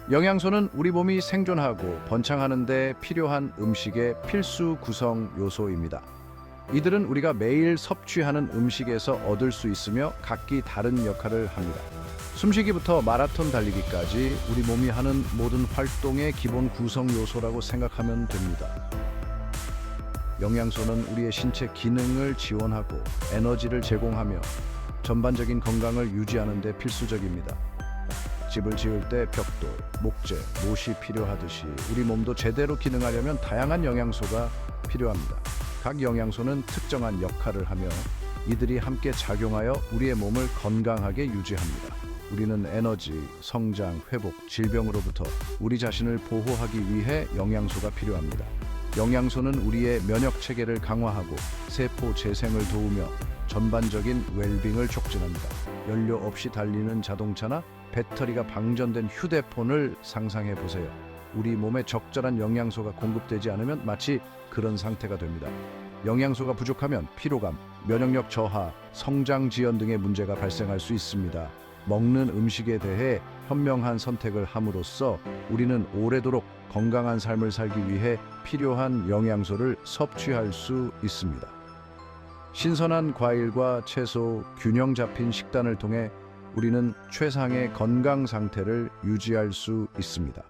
영양소는 우리 몸이 생존하고 번창하는 데 필요한 음식의 필수 구성 요소입니다. 이들은 우리가 매일 섭취하는 음식에서 얻을 수 있으며 각기 다른 역할을 합니다. 숨쉬기부터 마라톤 달리기까지 우리 몸이 하는 모든 활동의 기본 구성 요소라고 생각하면 됩니다. 영양소는 우리의 신체 기능을 지원하고 에너지를 제공하며 전반적인 건강을 유지하는 데 필수적입니다. 집을 지을 때 벽돌, 목재, 못이 필요하듯이 우리 몸도 제대로 기능하려면 다양한 영양소가 필요합니다. 각 영양소는 특정한 역할을 하며 이들이 함께 작용하여 우리의 몸을 건강하게 유지합니다. 우리는 에너지, 성장, 회복, 질병으로부터 우리 자신을 보호하기 위해 영양소가 필요합니다. 영양소는 우리의 면역 체계를 강화하고 세포 재생을 도우며 전반적인 웰빙을 촉진합니다. 연료 없이 달리는 자동차나 배터리가 방전된 휴대폰을 상상해 보세요. 우리 몸에 적절한 영양소가 공급되지 않으면 마치 그런 상태가 됩니다. 영양소가 부족하면 피로감, 면역력 저하, 성장 지연 등의 문제가 발생할 수 있습니다. 먹는 음식에 대해 현명한 선택을 함으로써 우리는 오래도록 건강한 삶을 살기 위해 필요한 영양소를 섭취할 수 있습니다. 신선한 과일과 채소, 균형 잡힌 식단을 통해 우리는 최상의 건강 상태를 유지할 수 있습니다.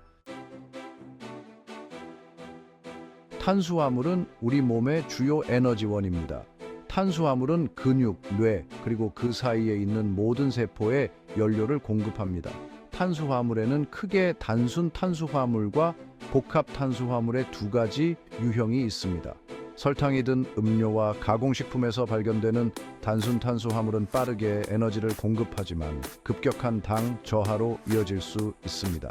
탄수화물은 우리 몸의 주요 에너지원입니다. 탄수화물은 근육, 뇌, 그리고 그 사이에 있는 모든 세포에 연료를 공급합니다. 탄수화물에는 크게 단순 탄수화물과 복합 탄수화물의 두 가지 유형이 있습니다. 설탕이 든 음료와 가공식품에서 발견되는 단순 탄수화물은 빠르게 에너지를 공급하지만 급격한 당 저하로 이어질 수 있습니다.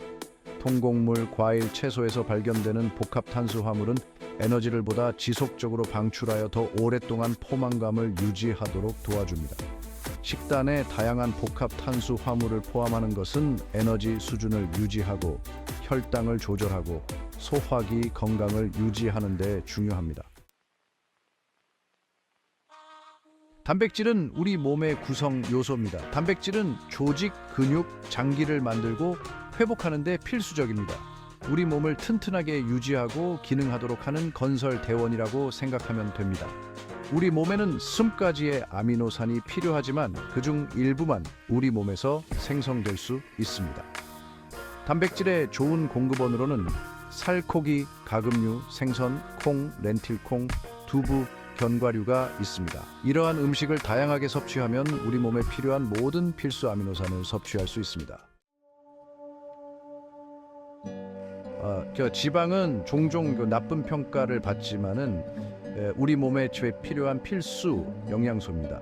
통곡물, 과일, 채소에서 발견되는 복합 탄수화물은 에너지를 보다 지속적으로 방출하여 더 오랫동안 포만감을 유지하도록 도와줍니다. 식단에 다양한 복합 탄수화물을 포함하는 것은 에너지 수준을 유지하고 혈당을 조절하고 소화기 건강을 유지하는 데 중요합니다. 단백질은 우리 몸의 구성 요소입니다. 단백질은 조직, 근육, 장기를 만들고 회복하는 데 필수적입니다. 우리 몸을 튼튼하게 유지하고 기능하도록 하는 건설 대원이라고 생각하면 됩니다. 우리 몸에는 20가지의 아미노산이 필요하지만 그중 일부만 우리 몸에서 생성될 수 있습니다. 단백질의 좋은 공급원으로는 살코기, 가금류, 생선, 콩, 렌틸콩, 두부, 견과류가 있습니다. 이러한 음식을 다양하게 섭취하면 우리 몸에 필요한 모든 필수 아미노산을 섭취할 수 있습니다. 지방은 종종 나쁜 평가를 받지만은 우리 몸에 필요한 필수 영양소입니다.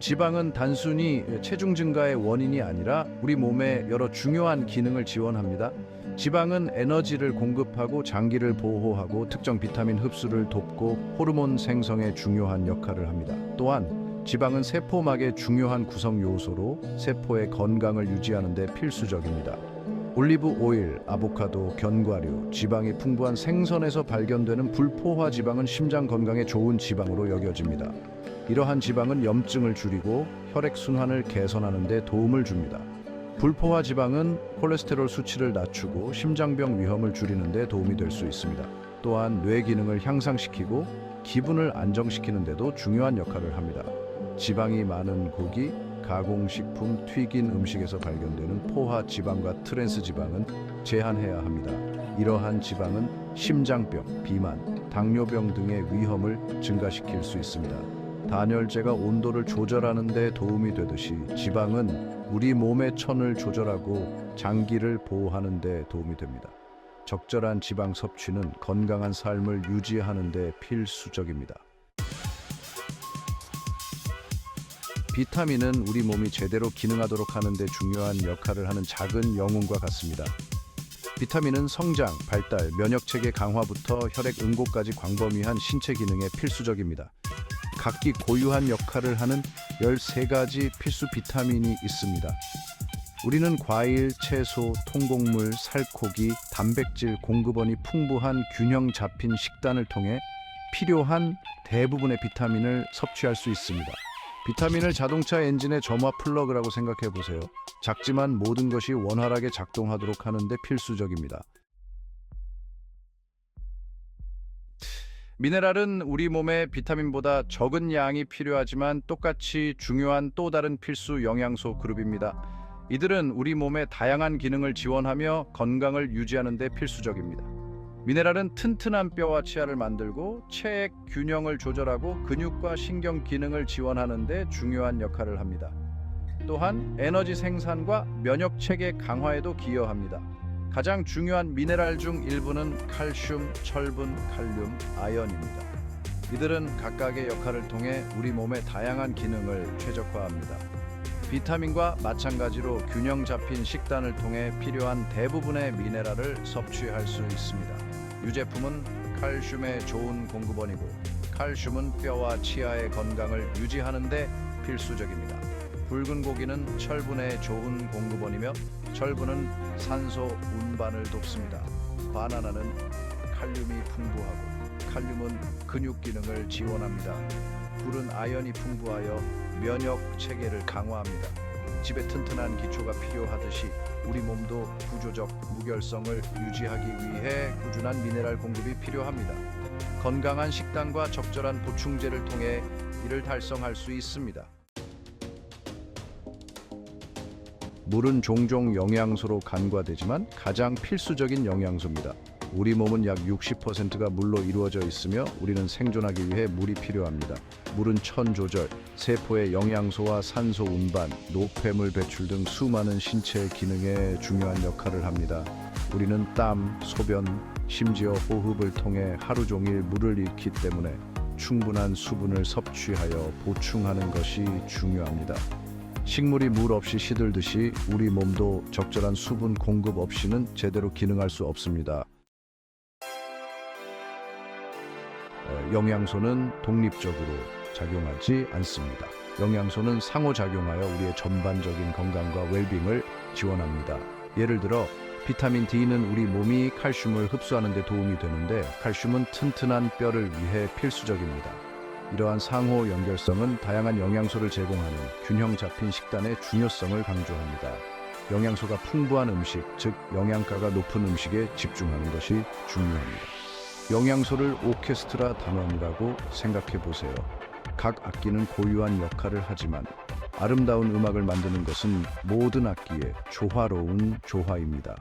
지방은 단순히 체중 증가의 원인이 아니라 우리 몸의 여러 중요한 기능을 지원합니다. 지방은 에너지를 공급하고 장기를 보호하고 특정 비타민 흡수를 돕고 호르몬 생성에 중요한 역할을 합니다. 또한 지방은 세포막의 중요한 구성 요소로 세포의 건강을 유지하는 데 필수적입니다. 올리브 오일, 아보카도, 견과류, 지방이 풍부한 생선에서 발견되는 불포화 지방은 심장 건강에 좋은 지방으로 여겨집니다. 이러한 지방은 염증을 줄이고 혈액 순환을 개선하는 데 도움을 줍니다. 불포화 지방은 콜레스테롤 수치를 낮추고 심장병 위험을 줄이는 데 도움이 될 수 있습니다. 또한 뇌 기능을 향상시키고 기분을 안정시키는 데도 중요한 역할을 합니다. 지방이 많은 고기, 가공식품, 튀긴 음식에서 발견되는 포화 지방과 트랜스 지방은 제한해야 합니다. 이러한 지방은 심장병, 비만, 당뇨병 등의 위험을 증가시킬 수 있습니다. 단열재가 온도를 조절하는 데 도움이 되듯이 지방은 우리 몸의 천을 조절하고 장기를 보호하는 데 도움이 됩니다. 적절한 지방 섭취는 건강한 삶을 유지하는 데 필수적입니다. 비타민은 우리 몸이 제대로 기능하도록 하는 데 중요한 역할을 하는 작은 영웅과 같습니다. 비타민은 성장, 발달, 면역체계 강화부터 혈액 응고까지 광범위한 신체 기능에 필수적입니다. 각기 고유한 역할을 하는 13가지 필수 비타민이 있습니다. 우리는 과일, 채소, 통곡물, 살코기, 단백질 공급원이 풍부한 균형 잡힌 식단을 통해 필요한 대부분의 비타민을 섭취할 수 있습니다. 비타민을 자동차 엔진의 점화 플러그라고 생각해 보세요. 작지만 모든 것이 원활하게 작동하도록 하는데 필수적입니다. 미네랄은 우리 몸에 비타민보다 적은 양이 필요하지만 똑같이 중요한 또 다른 필수 영양소 그룹입니다. 이들은 우리 몸의 다양한 기능을 지원하며 건강을 유지하는 데 필수적입니다. 미네랄은 튼튼한 뼈와 치아를 만들고 체액 균형을 조절하고 근육과 신경 기능을 지원하는 데 중요한 역할을 합니다. 또한 에너지 생산과 면역 체계 강화에도 기여합니다. 가장 중요한 미네랄 중 일부는 칼슘, 철분, 칼륨, 아연입니다. 이들은 각각의 역할을 통해 우리 몸의 다양한 기능을 최적화합니다. 비타민과 마찬가지로 균형 잡힌 식단을 통해 필요한 대부분의 미네랄을 섭취할 수 있습니다. 유제품은 칼슘의 좋은 공급원이고 칼슘은 뼈와 치아의 건강을 유지하는 데 필수적입니다. 붉은 고기는 철분의 좋은 공급원이며 철분은 산소 운반을 돕습니다. 바나나는 칼륨이 풍부하고 칼륨은 근육 기능을 지원합니다. 굴은 아연이 풍부하여 면역 체계를 강화합니다. 집에 튼튼한 기초가 필요하듯이 우리 몸도 구조적 무결성을 유지하기 위해 꾸준한 미네랄 공급이 필요합니다. 건강한 식단과 적절한 보충제를 통해 이를 달성할 수 있습니다. 물은 종종 영양소로 간과되지만 가장 필수적인 영양소입니다. 우리 몸은 약 60%가 물로 이루어져 있으며 우리는 생존하기 위해 물이 필요합니다. 물은 천 조절, 세포의 영양소와 산소 운반, 노폐물 배출 등 수많은 신체 기능에 중요한 역할을 합니다. 우리는 땀, 소변, 심지어 호흡을 통해 하루 종일 물을 잃기 때문에 충분한 수분을 섭취하여 보충하는 것이 중요합니다. 식물이 물 없이 시들듯이 우리 몸도 적절한 수분 공급 없이는 제대로 기능할 수 없습니다. 영양소는 독립적으로 작용하지 않습니다. 영양소는 상호작용하여 우리의 전반적인 건강과 웰빙을 지원합니다. 예를 들어 비타민 D는 우리 몸이 칼슘을 흡수하는 데 도움이 되는데 칼슘은 튼튼한 뼈를 위해 필수적입니다. 이러한 상호 연결성은 다양한 영양소를 제공하는 균형 잡힌 식단의 중요성을 강조합니다. 영양소가 풍부한 음식, 즉 영양가가 높은 음식에 집중하는 것이 중요합니다. 영양소를 오케스트라 단원이라고 생각해 보세요. 각 악기는 고유한 역할을 하지만 아름다운 음악을 만드는 것은 모든 악기의 조화로운 조화입니다.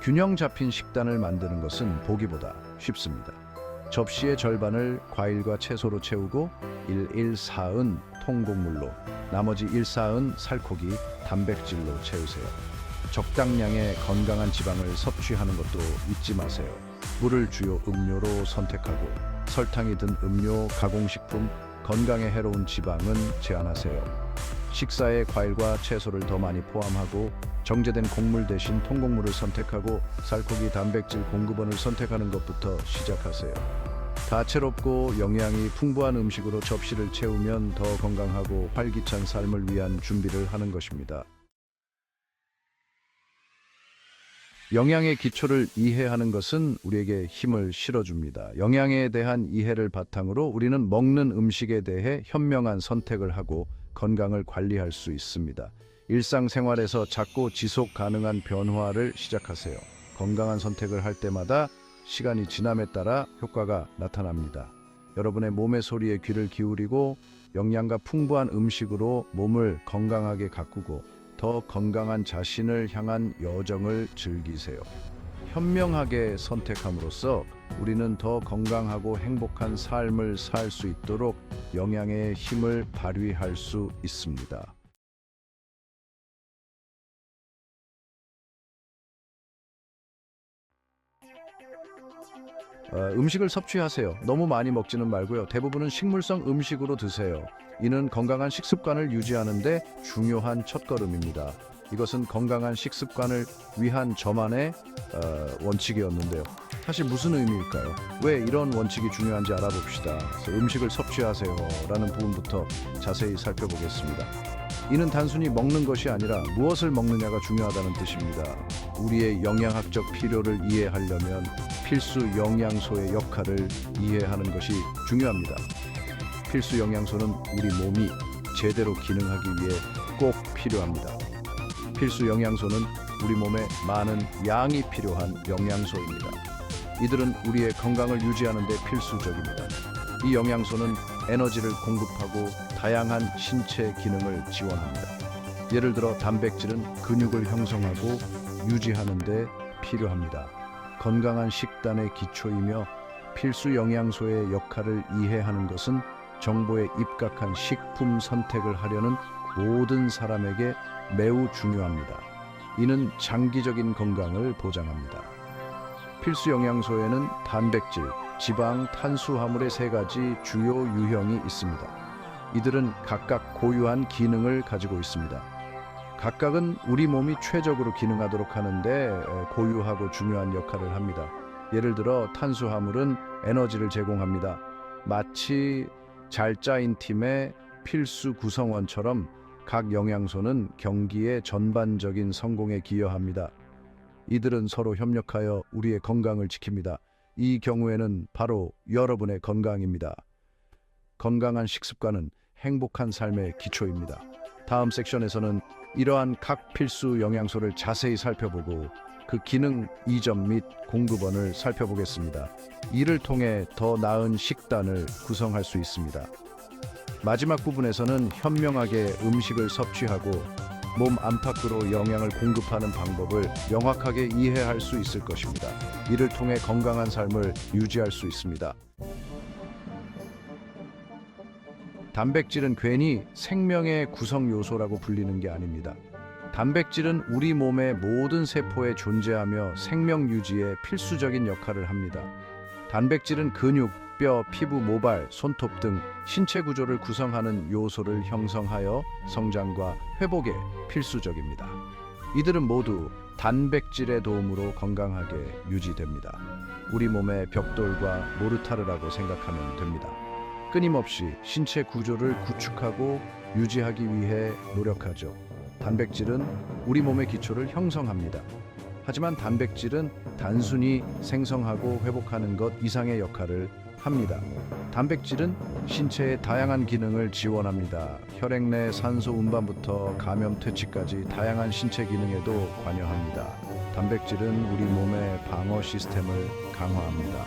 균형 잡힌 식단을 만드는 것은 보기보다 쉽습니다. 접시의 절반을 과일과 채소로 채우고 1/4은 통곡물로, 나머지 1/4은 살코기, 단백질로 채우세요. 적당량의 건강한 지방을 섭취하는 것도 잊지 마세요. 물을 주요 음료로 선택하고 설탕이 든 음료, 가공식품, 건강에 해로운 지방은 제한하세요. 식사에 과일과 채소를 더 많이 포함하고 정제된 곡물 대신 통곡물을 선택하고 살코기, 단백질 공급원을 선택하는 것부터 시작하세요. 다채롭고 영양이 풍부한 음식으로 접시를 채우면 더 건강하고 활기찬 삶을 위한 준비를 하는 것입니다. 영양의 기초를 이해하는 것은 우리에게 힘을 실어줍니다. 영양에 대한 이해를 바탕으로 우리는 먹는 음식에 대해 현명한 선택을 하고 건강을 관리할 수 있습니다. 일상생활에서 작고 지속 가능한 변화를 시작하세요. 건강한 선택을 할 때마다 시간이 지남에 따라 효과가 나타납니다. 여러분의 몸의 소리에 귀를 기울이고 영양가 풍부한 음식으로 몸을 건강하게 가꾸고 더 건강한 자신을 향한 여정을 즐기세요. 현명하게 선택함으로써 우리는 더 건강하고 행복한 삶을 살 수 있도록 영양의 힘을 발휘할 수 있습니다. 음식을 섭취하세요. 너무 많이 먹지는 말고요. 대부분은 식물성 음식으로 드세요. 이는 건강한 식습관을 유지하는 데 중요한 첫걸음입니다. 이것은 건강한 식습관을 위한 저만의 원칙이었는데요. 사실 무슨 의미일까요? 왜 이런 원칙이 중요한지 알아봅시다. 그래서 음식을 섭취하세요 라는 부분부터 자세히 살펴보겠습니다. 이는 단순히 먹는 것이 아니라 무엇을 먹느냐가 중요하다는 뜻입니다. 우리의 영양학적 필요를 이해하려면 필수 영양소의 역할을 이해하는 것이 중요합니다. 필수 영양소는 우리 몸이 제대로 기능하기 위해 꼭 필요합니다. 필수 영양소는 우리 몸에 많은 양이 필요한 영양소입니다. 이들은 우리의 건강을 유지하는 데 필수적입니다. 이 영양소는 에너지를 공급하고 다양한 신체 기능을 지원합니다. 예를 들어 단백질은 근육을 형성하고 유지하는 데 필요합니다. 건강한 식단의 기초이며 필수 영양소의 역할을 이해하는 것은 정보에 입각한 식품 선택을 하려는 모든 사람에게 매우 중요합니다. 이는 장기적인 건강을 보장합니다. 필수 영양소에는 단백질, 지방, 탄수화물의 세 가지 주요 유형이 있습니다. 이들은 각각 고유한 기능을 가지고 있습니다. 각각은 우리 몸이 최적으로 기능하도록 하는데 고유하고 중요한 역할을 합니다. 예를 들어 탄수화물은 에너지를 제공합니다. 마치 잘 짜인 팀의 필수 구성원처럼 각 영양소는 경기의 전반적인 성공에 기여합니다. 이들은 서로 협력하여 우리의 건강을 지킵니다. 이 경우에는 바로 여러분의 건강입니다. 건강한 식습관은 행복한 삶의 기초입니다. 다음 섹션에서는 이러한 각 필수 영양소를 자세히 살펴보고 그 기능 이점 및 공급원을 살펴보겠습니다. 이를 통해 더 나은 식단을 구성할 수 있습니다. 마지막 부분에서는 현명하게 음식을 섭취하고 몸 안팎으로 영양을 공급하는 방법을 명확하게 이해할 수 있을 것입니다. 이를 통해 건강한 삶을 유지할 수 있습니다. 단백질은 괜히 생명의 구성 요소라고 불리는 게 아닙니다. 단백질은 우리 몸의 모든 세포에 존재하며 생명 유지에 필수적인 역할을 합니다. 단백질은 근육, 뼈, 피부, 모발, 손톱 등 신체 구조를 구성하는 요소를 형성하여 성장과 회복에 필수적입니다. 이들은 모두 단백질의 도움으로 건강하게 유지됩니다. 우리 몸의 벽돌과 모르타르라고 생각하면 됩니다. 끊임없이 신체 구조를 구축하고 유지하기 위해 노력하죠. 단백질은 우리 몸의 기초를 형성합니다. 하지만 단백질은 단순히 생성하고 회복하는 것 이상의 역할을 합니다. 단백질은 신체의 다양한 기능을 지원합니다. 혈액 내 산소 운반부터 감염 퇴치까지 다양한 신체 기능에도 관여합니다. 단백질은 우리 몸의 방어 시스템을 강화합니다.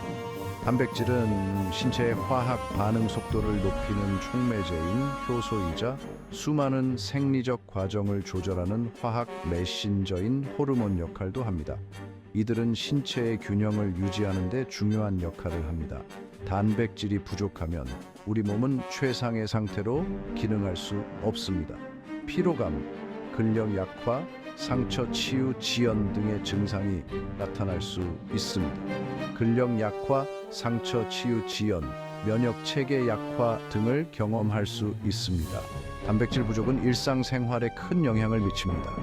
단백질은 신체의 화학 반응 속도를 높이는 촉매제인 효소이자 수많은 생리적 과정을 조절하는 화학 메신저인 호르몬 역할도 합니다. 이들은 신체의 균형을 유지하는 데 중요한 역할을 합니다. 단백질이 부족하면 우리 몸은 최상의 상태로 기능할 수 없습니다. 피로감, 근력 약화, 상처 치유 지연 등의 증상이 나타날 수 있습니다. 근력 약화, 상처 치유 지연, 면역 체계 약화 등을 경험할 수 있습니다. 단백질 부족은 일상생활에 큰 영향을 미칩니다.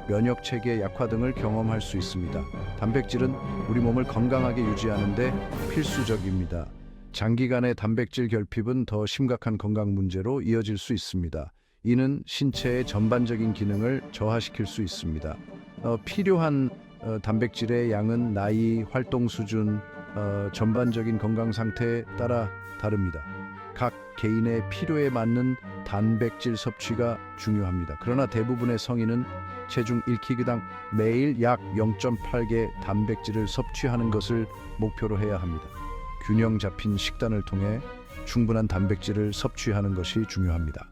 면역 체계 약화 등을 경험할 수 있습니다. 단백질은 우리 몸을 건강하게 유지하는 데 필수적입니다. 장기간의 단백질 결핍은 더 심각한 건강 문제로 이어질 수 있습니다. 이는 신체의 전반적인 기능을 저하시킬 수 있습니다. 필요한 단백질의 양은 나이, 활동 수준, 전반적인 건강 상태에 따라 다릅니다. 각 개인의 필요에 맞는 단백질 섭취가 중요합니다. 그러나 대부분의 성인은 체중 1kg당 매일 약 0.8개 단백질을 섭취하는 것을 목표로 해야 합니다. 균형 잡힌 식단을 통해 충분한 단백질을 섭취하는 것이 중요합니다.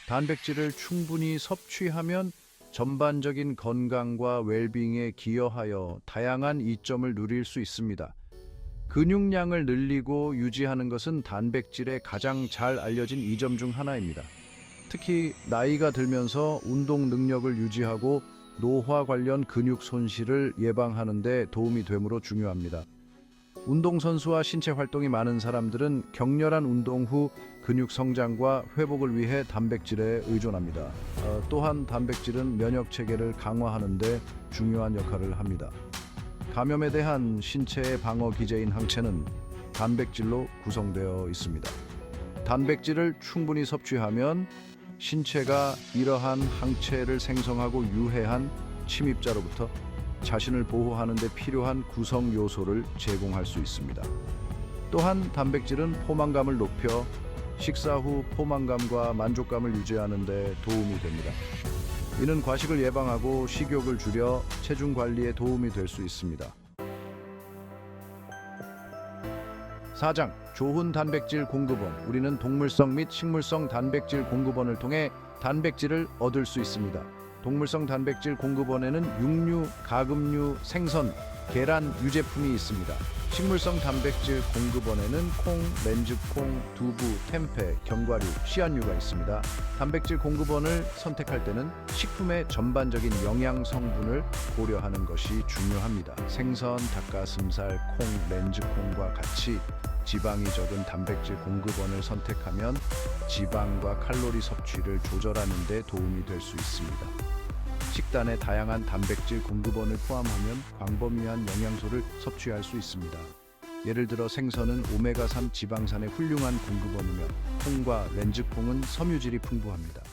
단백질을 충분히 섭취하면 전반적인 건강과 웰빙에 기여하여 다양한 이점을 누릴 수 있습니다. 근육량을 늘리고 유지하는 것은 단백질의 가장 잘 알려진 이점 중 하나입니다. 특히 나이가 들면서 운동 능력을 유지하고 노화 관련 근육 손실을 예방하는 데 도움이 되므로 중요합니다. 운동선수와 신체 활동이 많은 사람들은 격렬한 운동 후 근육 성장과 회복을 위해 단백질에 의존합니다. 또한 단백질은 면역 체계를 강화하는 데 중요한 역할을 합니다. 감염에 대한 신체의 방어 기제인 항체는 단백질로 구성되어 있습니다. 단백질을 충분히 섭취하면 신체가 이러한 항체를 생성하고 유해한 침입자로부터 자신을 보호하는 데 필요한 구성 요소를 제공할 수 있습니다. 또한 단백질은 포만감을 높여 식사 후 포만감과 만족감을 유지하는 데 도움이 됩니다. 이는 과식을 예방하고 식욕을 줄여 체중 관리에 도움이 될 수 있습니다. 4장 좋은 단백질 공급원. 우리는 동물성 및 식물성 단백질 공급원을 통해 단백질을 얻을 수 있습니다. 동물성 단백질 공급원에는 육류, 가금류, 생선, 계란, 유제품이 있습니다. 식물성 단백질 공급원에는 콩, 렌즈콩, 두부, 템페, 견과류, 씨앗류가 있습니다. 단백질 공급원을 선택할 때는 식품의 전반적인 영양 성분을 고려하는 것이 중요합니다. 생선, 닭가슴살, 콩, 렌즈콩과 같이 지방이 적은 단백질 공급원을 선택하면 지방과 칼로리 섭취를 조절하는 데 도움이 될 수 있습니다. 식단에 다양한 단백질 공급원을 포함하면 광범위한 영양소를 섭취할 수 있습니다. 예를 들어 생선은 오메가3 지방산의 훌륭한 공급원이며 콩과 렌즈콩은 섬유질이 풍부합니다.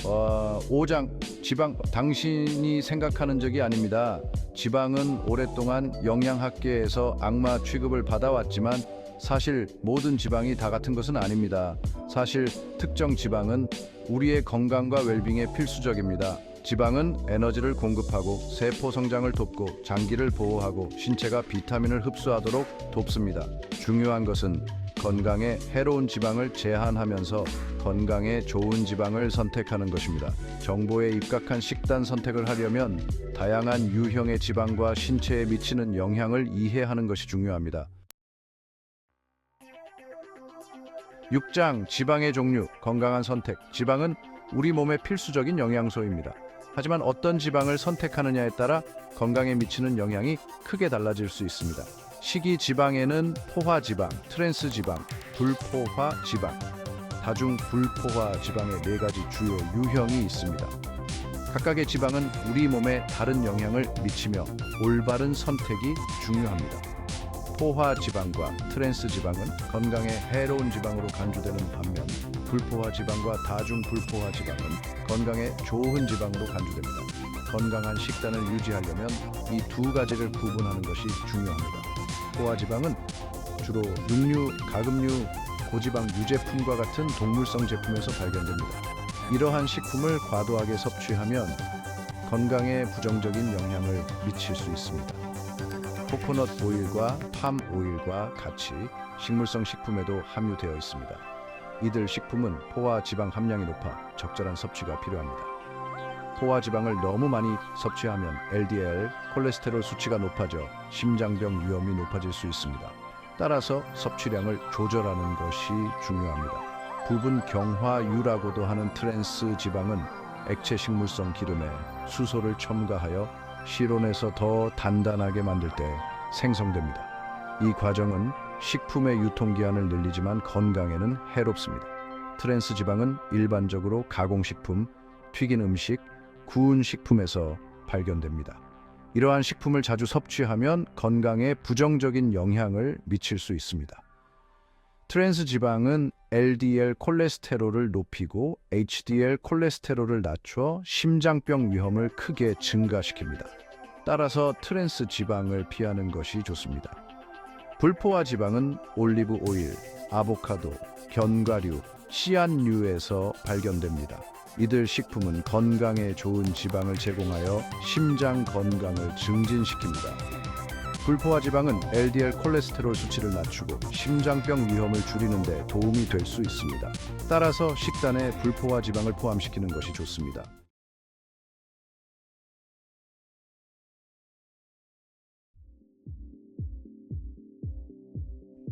5장 지방. 당신이 생각하는 적이 아닙니다. 지방은 오랫동안 영양학계에서 악마 취급을 받아왔지만 사실 모든 지방이 다 같은 것은 아닙니다. 사실 특정 지방은 우리의 건강과 웰빙에 필수적입니다. 지방은 에너지를 공급하고 세포 성장을 돕고 장기를 보호하고 신체가 비타민을 흡수하도록 돕습니다. 중요한 것은 건강에 해로운 지방을 제한하면서 건강에 좋은 지방을 선택하는 것입니다. 정보에 입각한 식단 선택을 하려면 다양한 유형의 지방과 신체에 미치는 영향을 이해하는 것이 중요합니다. 6장 지방의 종류, 건강한 선택. 지방은 우리 몸의 필수적인 영양소입니다. 하지만 어떤 지방을 선택하느냐에 따라 건강에 미치는 영향이 크게 달라질 수 있습니다. 식이 지방에는 포화 지방, 트랜스 지방, 불포화 지방, 다중 불포화 지방의 4가지 주요 유형이 있습니다. 각각의 지방은 우리 몸에 다른 영향을 미치며 올바른 선택이 중요합니다. 포화 지방과 트랜스 지방은 건강에 해로운 지방으로 간주되는 반면 불포화 지방과 다중 불포화 지방은 건강에 좋은 지방으로 간주됩니다. 건강한 식단을 유지하려면 이 2가지를 구분하는 것이 중요합니다. 포화 지방은 주로 육류, 가금류, 고지방 유제품과 같은 동물성 제품에서 발견됩니다. 이러한 식품을 과도하게 섭취하면 건강에 부정적인 영향을 미칠 수 있습니다. 코코넛 오일과 팜 오일과 같이 식물성 식품에도 함유되어 있습니다. 이들 식품은 포화 지방 함량이 높아 적절한 섭취가 필요합니다. 포화 지방을 너무 많이 섭취하면 LDL, 콜레스테롤 수치가 높아져 심장병 위험이 높아질 수 있습니다. 따라서 섭취량을 조절하는 것이 중요합니다. 부분 경화유라고도 하는 트랜스 지방은 액체 식물성 기름에 수소를 첨가하여 실온에서 더 단단하게 만들 때 생성됩니다. 이 과정은 식품의 유통기한을 늘리지만 건강에는 해롭습니다. 트랜스 지방은 일반적으로 가공식품, 튀긴 음식, 구운 식품에서 발견됩니다. 이러한 식품을 자주 섭취하면 건강에 부정적인 영향을 미칠 수 있습니다. 트랜스 지방은 LDL 콜레스테롤을 높이고 HDL 콜레스테롤을 낮춰 심장병 위험을 크게 증가시킵니다. 따라서 트랜스 지방을 피하는 것이 좋습니다. 불포화 지방은 올리브 오일, 아보카도, 견과류, 씨앗류에서 발견됩니다. 이들 식품은 건강에 좋은 지방을 제공하여 심장 건강을 증진시킵니다. 불포화 지방은 LDL 콜레스테롤 수치를 낮추고 심장병 위험을 줄이는 데 도움이 될 수 있습니다. 따라서 식단에 불포화 지방을 포함시키는 것이 좋습니다.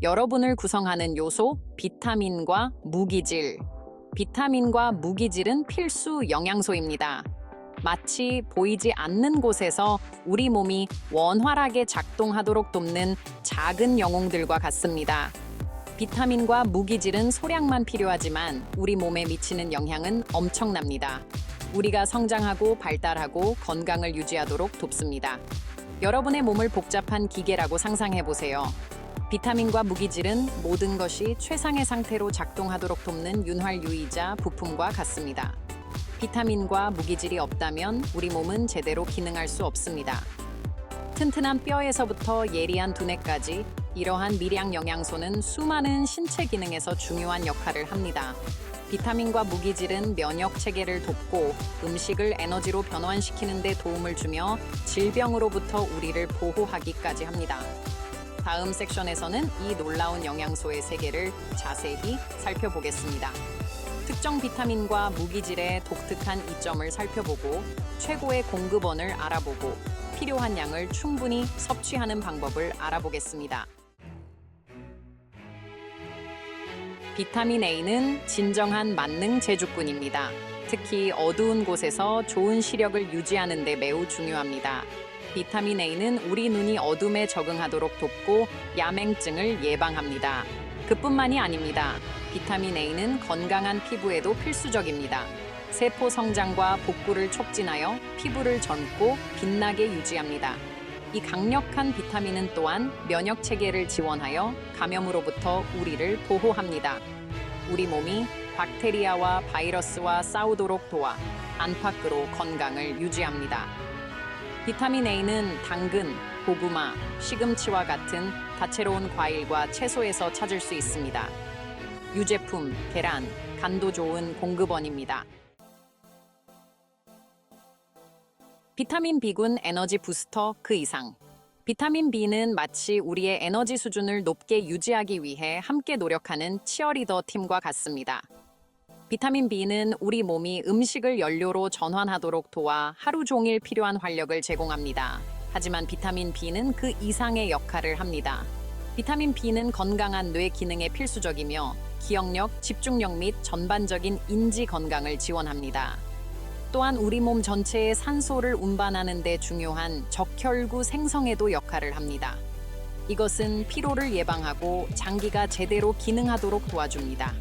여러분을 구성하는 요소, 비타민과 무기질. 비타민과 무기질은 필수 영양소입니다. 마치 보이지 않는 곳에서 우리 몸이 원활하게 작동하도록 돕는 작은 영웅들과 같습니다. 비타민과 무기질은 소량만 필요하지만 우리 몸에 미치는 영향은 엄청납니다. 우리가 성장하고 발달하고 건강을 유지하도록 돕습니다. 여러분의 몸을 복잡한 기계라고 상상해보세요. 비타민과 무기질은 모든 것이 최상의 상태로 작동하도록 돕는 윤활유이자 부품과 같습니다. 비타민과 무기질이 없다면 우리 몸은 제대로 기능할 수 없습니다. 튼튼한 뼈에서부터 예리한 두뇌까지 이러한 미량 영양소는 수많은 신체 기능에서 중요한 역할을 합니다. 비타민과 무기질은 면역 체계를 돕고 음식을 에너지로 변환시키는 데 도움을 주며 질병으로부터 우리를 보호하기까지 합니다. 다음 섹션에서는 이 놀라운 영양소의 세계를 자세히 살펴보겠습니다. 특정 비타민과 무기질의 독특한 이점을 살펴보고 최고의 공급원을 알아보고 필요한 양을 충분히 섭취하는 방법을 알아보겠습니다. 비타민 A는 진정한 만능 제주꾼입니다. 특히 어두운 곳에서 좋은 시력을 유지하는 데 매우 중요합니다. 비타민 A는 우리 눈이 어둠에 적응하도록 돕고 야맹증을 예방합니다. 그뿐만이 아닙니다. 비타민 A는 건강한 피부에도 필수적입니다. 세포 성장과 복구를 촉진하여 피부를 젊고 빛나게 유지합니다. 이 강력한 비타민은 또한 면역 체계를 지원하여 감염으로부터 우리를 보호합니다. 우리 몸이 박테리아와 바이러스와 싸우도록 도와 안팎으로 건강을 유지합니다. 비타민 A는 당근, 고구마, 시금치와 같은 다채로운 과일과 채소에서 찾을 수 있습니다. 유제품, 계란, 간도 좋은 공급원입니다. 비타민 B군 에너지 부스터 그 이상. 비타민 B는 마치 우리의 에너지 수준을 높게 유지하기 위해 함께 노력하는 치어리더 팀과 같습니다. 비타민 B는 우리 몸이 음식을 연료로 전환하도록 도와 하루 종일 필요한 활력을 제공합니다. 하지만 비타민 B는 그 이상의 역할을 합니다. 비타민 B는 건강한 뇌 기능에 필수적이며 기억력, 집중력 및 전반적인 인지 건강을 지원합니다. 또한 우리 몸 전체의 산소를 운반하는 데 중요한 적혈구 생성에도 역할을 합니다. 이것은 피로를 예방하고 장기가 제대로 기능하도록 도와줍니다.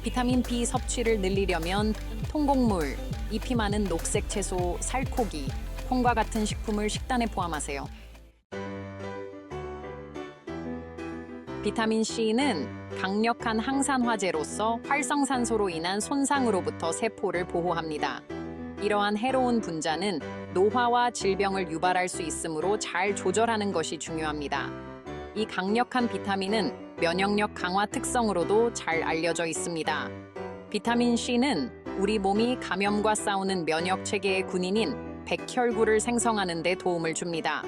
비타민 B 섭취를 늘리려면 통곡물, 잎이 많은 녹색 채소, 살코기, 콩과 같은 식품을 식단에 포함하세요. 비타민 C는 강력한 항산화제로서 활성산소로 인한 손상으로부터 세포를 보호합니다. 이러한 해로운 분자는 노화와 질병을 유발할 수 있으므로 잘 조절하는 것이 중요합니다. 이 강력한 비타민은 면역력 강화 특성으로도 잘 알려져 있습니다. 비타민 C는 우리 몸이 감염과 싸우는 면역 체계의 군인인 백혈구를 생성하는 데 도움을 줍니다.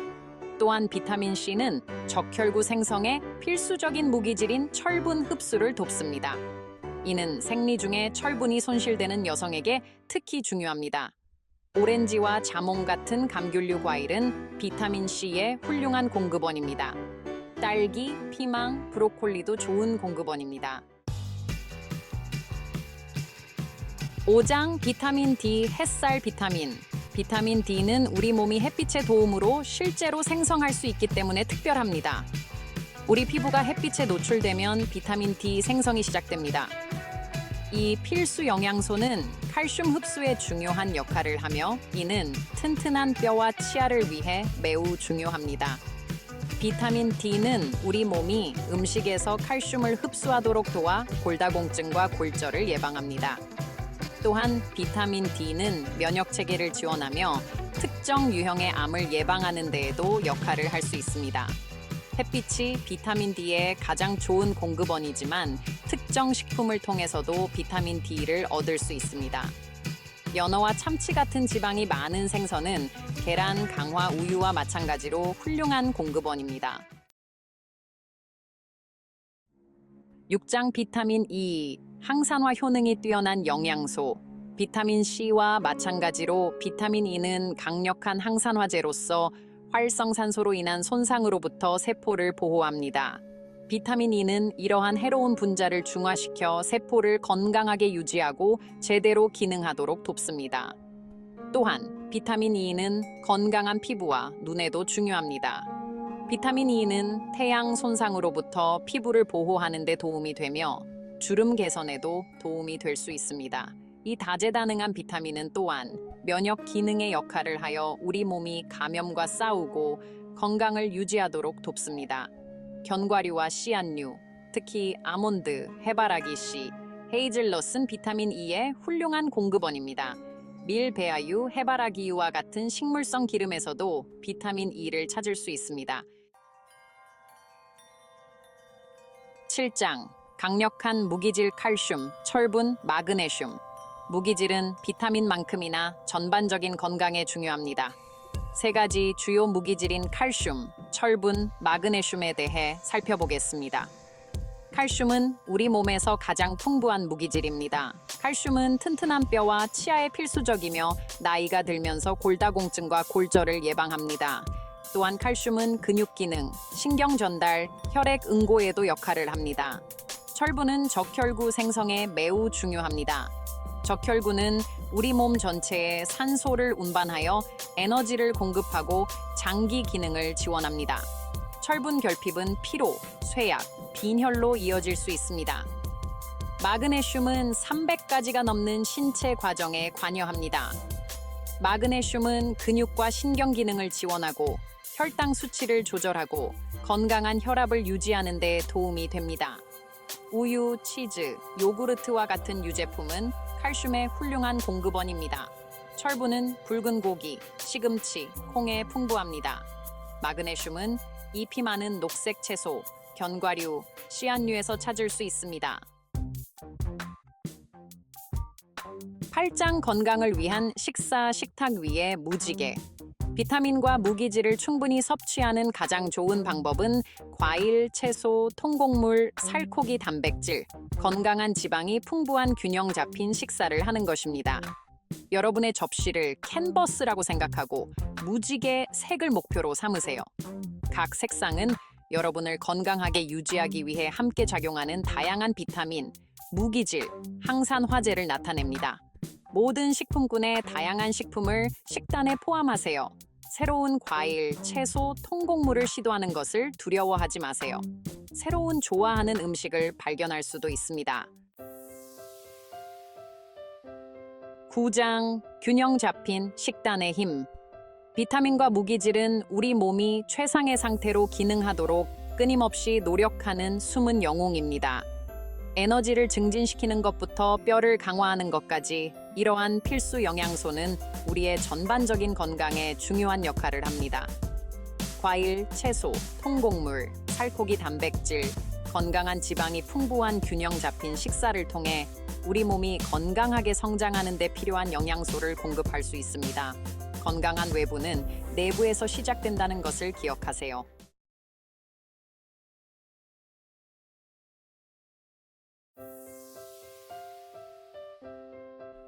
또한 비타민 C는 적혈구 생성에 필수적인 무기질인 철분 흡수를 돕습니다. 이는 생리 중에 철분이 손실되는 여성에게 특히 중요합니다. 오렌지와 자몽 같은 감귤류 과일은 비타민 C의 훌륭한 공급원입니다. 딸기, 피망, 브로콜리도 좋은 공급원입니다. 5장 비타민 D 햇살 비타민. 비타민 D는 우리 몸이 햇빛의 도움으로 실제로 생성할 수 있기 때문에 특별합니다. 우리 피부가 햇빛에 노출되면 비타민 D 생성이 시작됩니다. 이 필수 영양소는 칼슘 흡수에 중요한 역할을 하며 이는 튼튼한 뼈와 치아를 위해 매우 중요합니다. 비타민 D는 우리 몸이 음식에서 칼슘을 흡수하도록 도와 골다공증과 골절을 예방합니다. 또한 비타민 D는 면역 체계를 지원하며 특정 유형의 암을 예방하는 데에도 역할을 할 수 있습니다. 햇빛이 비타민 D의 가장 좋은 공급원이지만 특정 식품을 통해서도 비타민 D를 얻을 수 있습니다. 연어와 참치 같은 지방이 많은 생선은 계란, 강화, 우유와 마찬가지로 훌륭한 공급원입니다. 6장 비타민 E, 항산화 효능이 뛰어난 영양소. 비타민 C와 마찬가지로 비타민 E는 강력한 항산화제로서 활성산소로 인한 손상으로부터 세포를 보호합니다. 비타민 E는 이러한 해로운 분자를 중화시켜 세포를 건강하게 유지하고 제대로 기능하도록 돕습니다. 또한 비타민 E는 건강한 피부와 눈에도 중요합니다. 비타민 E는 태양 손상으로부터 피부를 보호하는 데 도움이 되며 주름 개선에도 도움이 될 수 있습니다. 이 다재다능한 비타민은 또한 면역 기능의 역할을 하여 우리 몸이 감염과 싸우고 건강을 유지하도록 돕습니다. 견과류와 씨앗류, 특히 아몬드, 해바라기 씨, 헤이즐넛은 비타민 E의 훌륭한 공급원입니다. 밀, 배아유, 해바라기유와 같은 식물성 기름에서도 비타민 E를 찾을 수 있습니다. 7장 강력한 무기질 칼슘, 철분, 마그네슘. 무기질은 비타민만큼이나 전반적인 건강에 중요합니다. 세 가지 주요 무기질인 칼슘, 철분, 마그네슘에 대해 살펴보겠습니다. 칼슘은 우리 몸에서 가장 풍부한 무기질입니다. 칼슘은 튼튼한 뼈와 치아에 필수적이며 나이가 들면서 골다공증과 골절을 예방합니다. 또한 칼슘은 근육 기능, 신경 전달, 혈액 응고에도 역할을 합니다. 철분은 적혈구 생성에 매우 중요합니다. 적혈구는 우리 몸 전체에 산소를 운반하여 에너지를 공급하고 장기 기능을 지원합니다. 철분 결핍은 피로, 쇠약, 빈혈로 이어질 수 있습니다. 마그네슘은 300가지가 넘는 신체 과정에 관여합니다. 마그네슘은 근육과 신경 기능을 지원하고 혈당 수치를 조절하고 건강한 혈압을 유지하는 데 도움이 됩니다. 우유, 치즈, 요구르트와 같은 유제품은 칼슘의 훌륭한 공급원입니다. 철분은 붉은 고기, 시금치, 콩에 풍부합니다. 마그네슘은 잎이 많은 녹색 채소, 견과류, 씨앗류에서 찾을 수 있습니다. 8장 건강을 위한 식탁 위의 무지개. 비타민과 무기질을 충분히 섭취하는 가장 좋은 방법은 과일, 채소, 통곡물, 살코기 단백질, 건강한 지방이 풍부한 균형 잡힌 식사를 하는 것입니다. 여러분의 접시를 캔버스라고 생각하고 무지개 색을 목표로 삼으세요. 각 색상은 여러분을 건강하게 유지하기 위해 함께 작용하는 다양한 비타민, 무기질, 항산 화제를 나타냅니다. 모든 식품군의 다양한 식품을 식단에 포함하세요. 새로운 과일, 채소, 통곡물을 시도하는 것을 두려워하지 마세요. 새로운 좋아하는 음식을 발견할 수도 있습니다. 9장 균형 잡힌 식단의 힘. 비타민과 무기질은 우리 몸이 최상의 상태로 기능하도록 끊임없이 노력하는 숨은 영웅입니다. 에너지를 증진시키는 것부터 뼈를 강화하는 것까지 이러한 필수 영양소는 우리의 전반적인 건강에 중요한 역할을 합니다. 과일, 채소, 통곡물, 살코기 단백질, 건강한 지방이 풍부한 균형 잡힌 식사를 통해 우리 몸이 건강하게 성장하는 데 필요한 영양소를 공급할 수 있습니다. 건강한 외부는 내부에서 시작된다는 것을 기억하세요.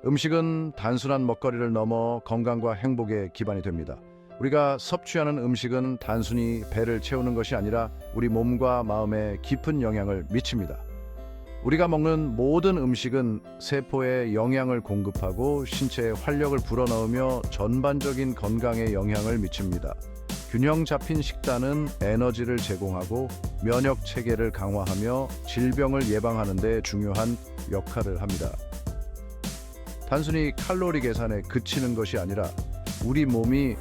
음식은 단순한 먹거리를 넘어 건강과 행복의 기반이 됩니다. 우리가 섭취하는 음식은 단순히 배를 채우는 것이 아니라 우리 몸과 마음에 깊은 영향을 미칩니다. 우리가 먹는 모든 음식은 세포에 영양을 공급하고 신체에 활력을 불어넣으며 전반적인 건강에 영향을 미칩니다. 균형 잡힌 식단은 에너지를 제공하고 면역 체계를 강화하며 질병을 예방하는 데 중요한 역할을 합니다. 단순히 칼로리 계산에 그치는 것이 아니라 우리 몸이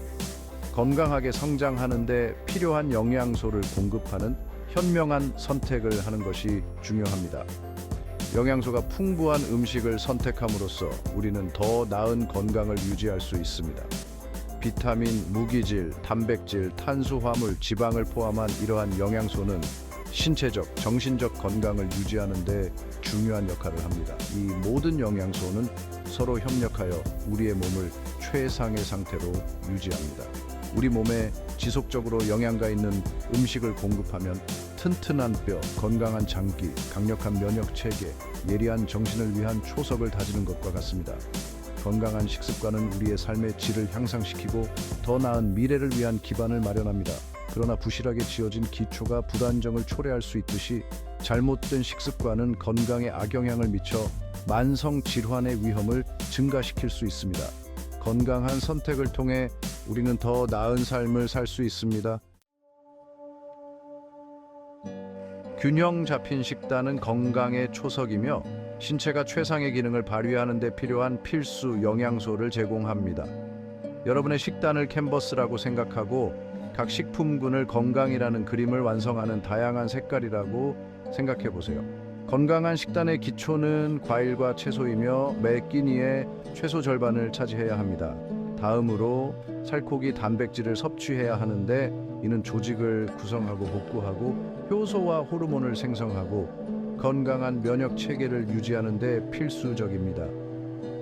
건강하게 성장하는 데 필요한 영양소를 공급하는 현명한 선택을 하는 것이 중요합니다. 영양소가 풍부한 음식을 선택함으로써 우리는 더 나은 건강을 유지할 수 있습니다. 비타민, 무기질, 단백질, 탄수화물, 지방을 포함한 이러한 영양소는 신체적, 정신적 건강을 유지하는 데 중요한 역할을 합니다. 이 모든 영양소는 서로 협력하여 우리의 몸을 최상의 상태로 유지합니다. 우리 몸에 지속적으로 영양가 있는 음식을 공급하면 튼튼한 뼈, 건강한 장기, 강력한 면역 체계, 예리한 정신을 위한 초석을 다지는 것과 같습니다. 건강한 식습관은 우리의 삶의 질을 향상시키고 더 나은 미래를 위한 기반을 마련합니다. 그러나 부실하게 지어진 기초가 불안정을 초래할 수 있듯이 잘못된 식습관은 건강에 악영향을 미쳐 만성 질환의 위험을 증가시킬 수 있습니다. 건강한 선택을 통해 우리는 더 나은 삶을 살 수 있습니다. 균형 잡힌 식단은 건강의 초석이며 신체가 최상의 기능을 발휘하는 데 필요한 필수 영양소를 제공합니다. 여러분의 식단을 캔버스라고 생각하고 각 식품군을 건강이라는 그림을 완성하는 다양한 색깔이라고 생각해 보세요. 건강한 식단의 기초는 과일과 채소이며 매 끼니의 최소 절반을 차지해야 합니다. 다음으로 살코기 단백질을 섭취해야 하는데 이는 조직을 구성하고 복구하고 효소와 호르몬을 생성하고 건강한 면역 체계를 유지하는 데 필수적입니다.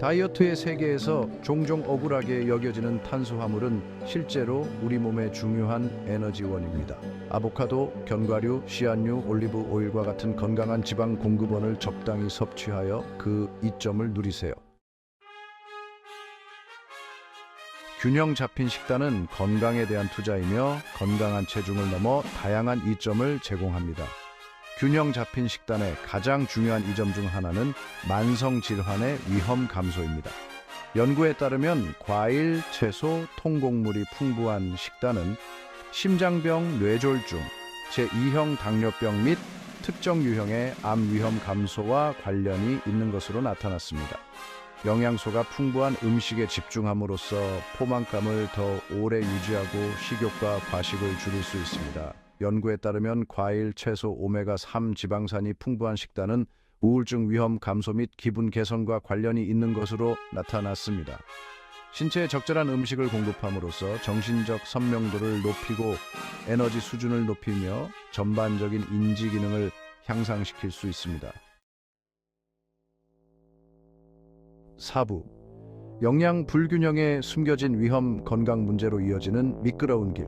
다이어트의 세계에서 종종 억울하게 여겨지는 탄수화물은 실제로 우리 몸에 중요한 에너지원입니다. 아보카도, 견과류, 씨앗류, 올리브 오일과 같은 건강한 지방 공급원을 적당히 섭취하여 그 이점을 누리세요. 균형 잡힌 식단은 건강에 대한 투자이며 건강한 체중을 넘어 다양한 이점을 제공합니다. 균형 잡힌 식단의 가장 중요한 이점 중 하나는 만성 질환의 위험 감소입니다. 연구에 따르면 과일, 채소, 통곡물이 풍부한 식단은 심장병, 뇌졸중, 제2형 당뇨병 및 특정 유형의 암 위험 감소와 관련이 있는 것으로 나타났습니다. 영양소가 풍부한 음식에 집중함으로써 포만감을 더 오래 유지하고 식욕과 과식을 줄일 수 있습니다. 연구에 따르면 과일, 채소, 오메가3 지방산이 풍부한 식단은 우울증 위험 감소 및 기분 개선과 관련이 있는 것으로 나타났습니다. 신체에 적절한 음식을 공급함으로써 정신적 선명도를 높이고 에너지 수준을 높이며 전반적인 인지 기능을 향상시킬 수 있습니다. 4부 영양 불균형에 숨겨진 위험 건강 문제로 이어지는 미끄러운 길.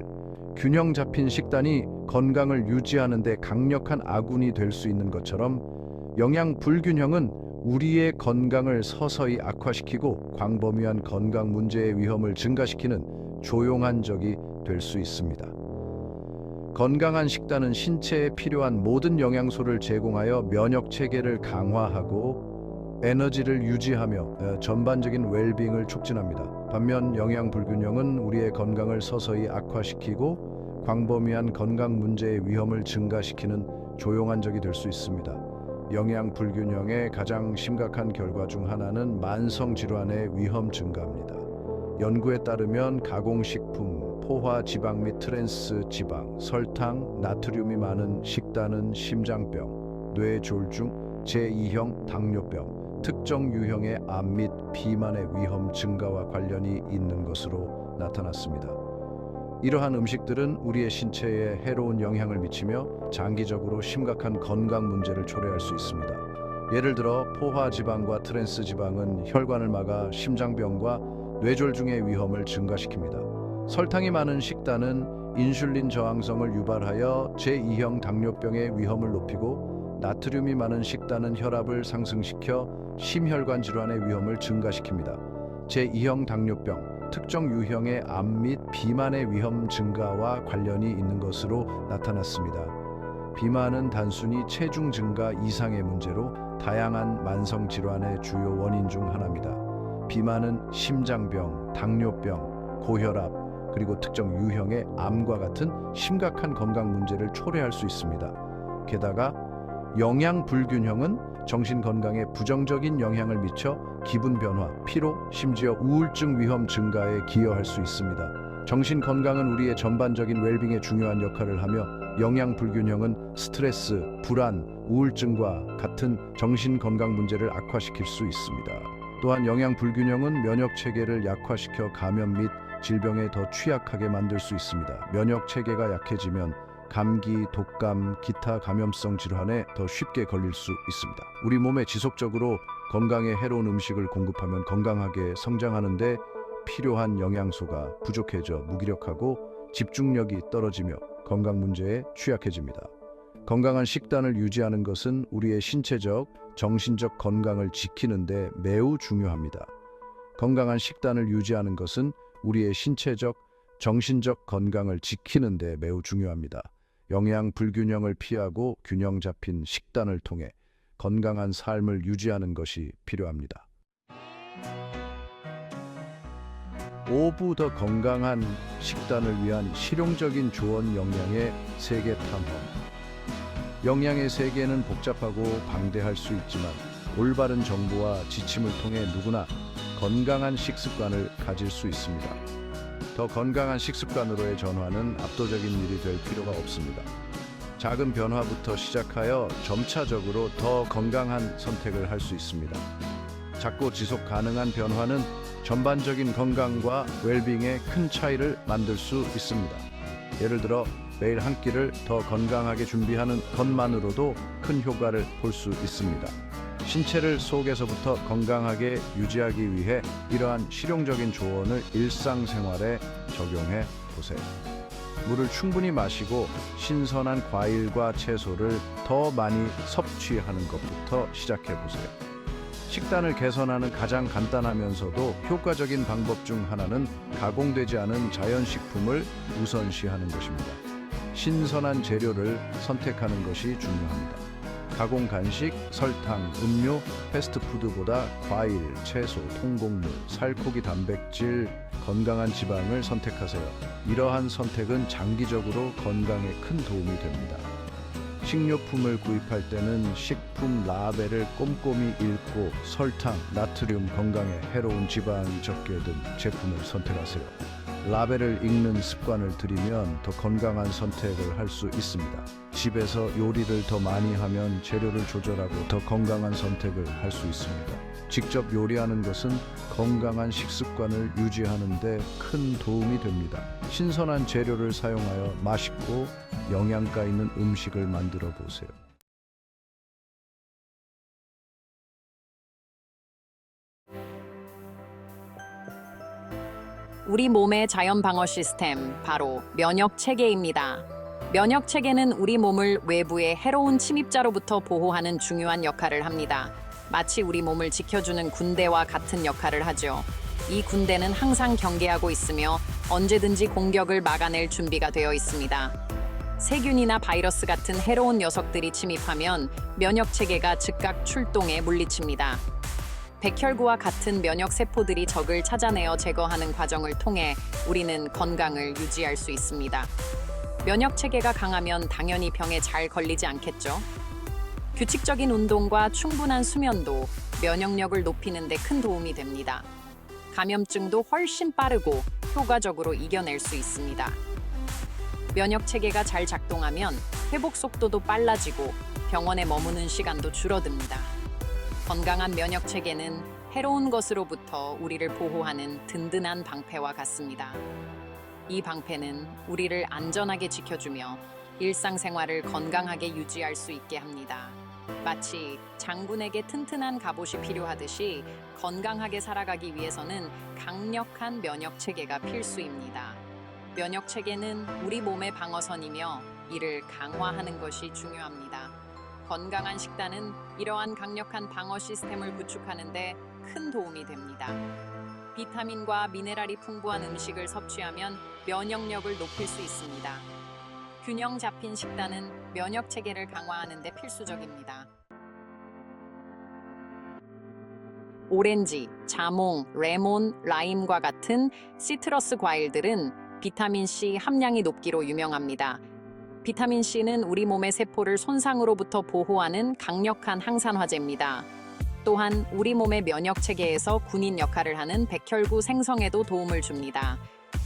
균형 잡힌 식단이 건강을 유지하는 데 강력한 아군이 될 수 있는 것처럼 영양 불균형은 우리의 건강을 서서히 악화시키고 광범위한 건강 문제의 위험을 증가시키는 조용한 적이 될 수 있습니다. 건강한 식단은 신체에 필요한 모든 영양소를 제공하여 면역 체계를 강화하고 에너지를 유지하며 전반적인 웰빙을 촉진합니다. 반면 영양 불균형은 우리의 건강을 서서히 악화시키고 광범위한 건강 문제의 위험을 증가시키는 조용한 적이 될 수 있습니다. 영양 불균형의 가장 심각한 결과 중 하나는 만성 질환의 위험 증가입니다. 연구에 따르면 가공식품, 포화 지방 및 트랜스 지방, 설탕, 나트륨이 많은 식단은 심장병, 뇌졸중, 제2형 당뇨병, 특정 유형의 암 및 비만의 위험 증가와 관련이 있는 것으로 나타났습니다. 이러한 음식들은 우리의 신체에 해로운 영향을 미치며 장기적으로 심각한 건강 문제를 초래할 수 있습니다. 예를 들어 포화 지방과 트랜스 지방은 혈관을 막아 심장병과 뇌졸중의 위험을 증가시킵니다. 설탕이 많은 식단은 인슐린 저항성을 유발하여 제2형 당뇨병의 위험을 높이고 나트륨이 많은 식단은 혈압을 상승시켜 심혈관 질환의 위험을 증가시킵니다. 제2형 당뇨병, 특정 유형의 암 및 비만의 위험 증가와 관련이 있는 것으로 나타났습니다. 비만은 단순히 체중 증가 이상의 문제로 다양한 만성 질환의 주요 원인 중 하나입니다. 비만은 심장병, 당뇨병, 고혈압, 그리고 특정 유형의 암과 같은 심각한 건강 문제를 초래할 수 있습니다. 게다가 영양 불균형은 정신 건강에 부정적인 영향을 미쳐 기분 변화, 피로, 심지어 우울증 위험 증가에 기여할 수 있습니다. 정신 건강은 우리의 전반적인 웰빙에 중요한 역할을 하며 영양 불균형은 스트레스, 불안, 우울증과 같은 정신 건강 문제를 악화시킬 수 있습니다. 또한 영양 불균형은 면역 체계를 약화시켜 감염 및 질병에 더 취약하게 만들 수 있습니다. 면역 체계가 약해지면 감기, 독감, 기타 감염성 질환에 더 쉽게 걸릴 수 있습니다. 우리 몸에 지속적으로 건강에 해로운 음식을 공급하면 건강하게 성장하는 데 필요한 영양소가 부족해져 무기력하고 집중력이 떨어지며 건강 문제에 취약해집니다. 건강한 식단을 유지하는 것은 우리의 신체적, 정신적 건강을 지키는 데 매우 중요합니다. 건강한 식단을 유지하는 것은 우리의 신체적, 정신적 건강을 지키는 데 매우 중요합니다. 영양 불균형을 피하고 균형 잡힌 식단을 통해 건강한 삶을 유지하는 것이 필요합니다. 5부 더 건강한 식단을 위한 실용적인 조언 영양의 세계 탐험. 영양의 세계는 복잡하고 방대할 수 있지만 올바른 정보와 지침을 통해 누구나 건강한 식습관을 가질 수 있습니다. 더 건강한 식습관으로의 전환은 압도적인 일이 될 필요가 없습니다. 작은 변화부터 시작하여 점차적으로 더 건강한 선택을 할 수 있습니다. 작고 지속 가능한 변화는 전반적인 건강과 웰빙에 큰 차이를 만들 수 있습니다. 예를 들어 매일 한 끼를 더 건강하게 준비하는 것만으로도 큰 효과를 볼 수 있습니다. 신체를 속에서부터 건강하게 유지하기 위해 이러한 실용적인 조언을 일상생활에 적용해 보세요. 물을 충분히 마시고 신선한 과일과 채소를 더 많이 섭취하는 것부터 시작해 보세요. 식단을 개선하는 가장 간단하면서도 효과적인 방법 중 하나는 가공되지 않은 자연식품을 우선시하는 것입니다. 신선한 재료를 선택하는 것이 중요합니다. 가공 간식, 설탕, 음료, 패스트푸드보다 과일, 채소, 통곡물, 살코기 단백질, 건강한 지방을 선택하세요. 이러한 선택은 장기적으로 건강에 큰 도움이 됩니다. 식료품을 구입할 때는 식품 라벨을 꼼꼼히 읽고 설탕, 나트륨, 건강에 해로운 지방이 적게 든 제품을 선택하세요. 라벨을 읽는 습관을 들이면 더 건강한 선택을 할 수 있습니다. 집에서 요리를 더 많이 하면 재료를 조절하고 더 건강한 선택을 할 수 있습니다. 직접 요리하는 것은 건강한 식습관을 유지하는 데 큰 도움이 됩니다. 신선한 재료를 사용하여 맛있고 영양가 있는 음식을 만들어 보세요. 우리 몸의 자연 방어 시스템, 바로 면역 체계입니다. 면역 체계는 우리 몸을 외부의 해로운 침입자로부터 보호하는 중요한 역할을 합니다. 마치 우리 몸을 지켜주는 군대와 같은 역할을 하죠. 이 군대는 항상 경계하고 있으며 언제든지 공격을 막아낼 준비가 되어 있습니다. 세균이나 바이러스 같은 해로운 녀석들이 침입하면 면역 체계가 즉각 출동해 물리칩니다. 백혈구와 같은 면역 세포들이 적을 찾아내어 제거하는 과정을 통해 우리는 건강을 유지할 수 있습니다. 면역 체계가 강하면 당연히 병에 잘 걸리지 않겠죠? 규칙적인 운동과 충분한 수면도 면역력을 높이는 데 큰 도움이 됩니다. 감염증도 훨씬 빠르고 효과적으로 이겨낼 수 있습니다. 면역 체계가 잘 작동하면 회복 속도도 빨라지고 병원에 머무는 시간도 줄어듭니다. 건강한 면역 체계는 해로운 것으로부터 우리를 보호하는 든든한 방패와 같습니다. 이 방패는 우리를 안전하게 지켜주며 일상생활을 건강하게 유지할 수 있게 합니다. 마치 장군에게 튼튼한 갑옷이 필요하듯이 건강하게 살아가기 위해서는 강력한 면역 체계가 필수입니다. 면역 체계는 우리 몸의 방어선이며 이를 강화하는 것이 중요합니다. 건강한 식단은 이러한 강력한 방어 시스템을 구축하는 데 큰 도움이 됩니다. 비타민과 미네랄이 풍부한 음식을 섭취하면 면역력을 높일 수 있습니다. 균형 잡힌 식단은 면역 체계를 강화하는 데 필수적입니다. 오렌지, 자몽, 레몬, 라임과 같은 시트러스 과일들은 비타민 C 함량이 높기로 유명합니다. 비타민 C는 우리 몸의 세포를 손상으로부터 보호하는 강력한 항산화제입니다. 또한 우리 몸의 면역 체계에서 군인 역할을 하는 백혈구 생성에도 도움을 줍니다.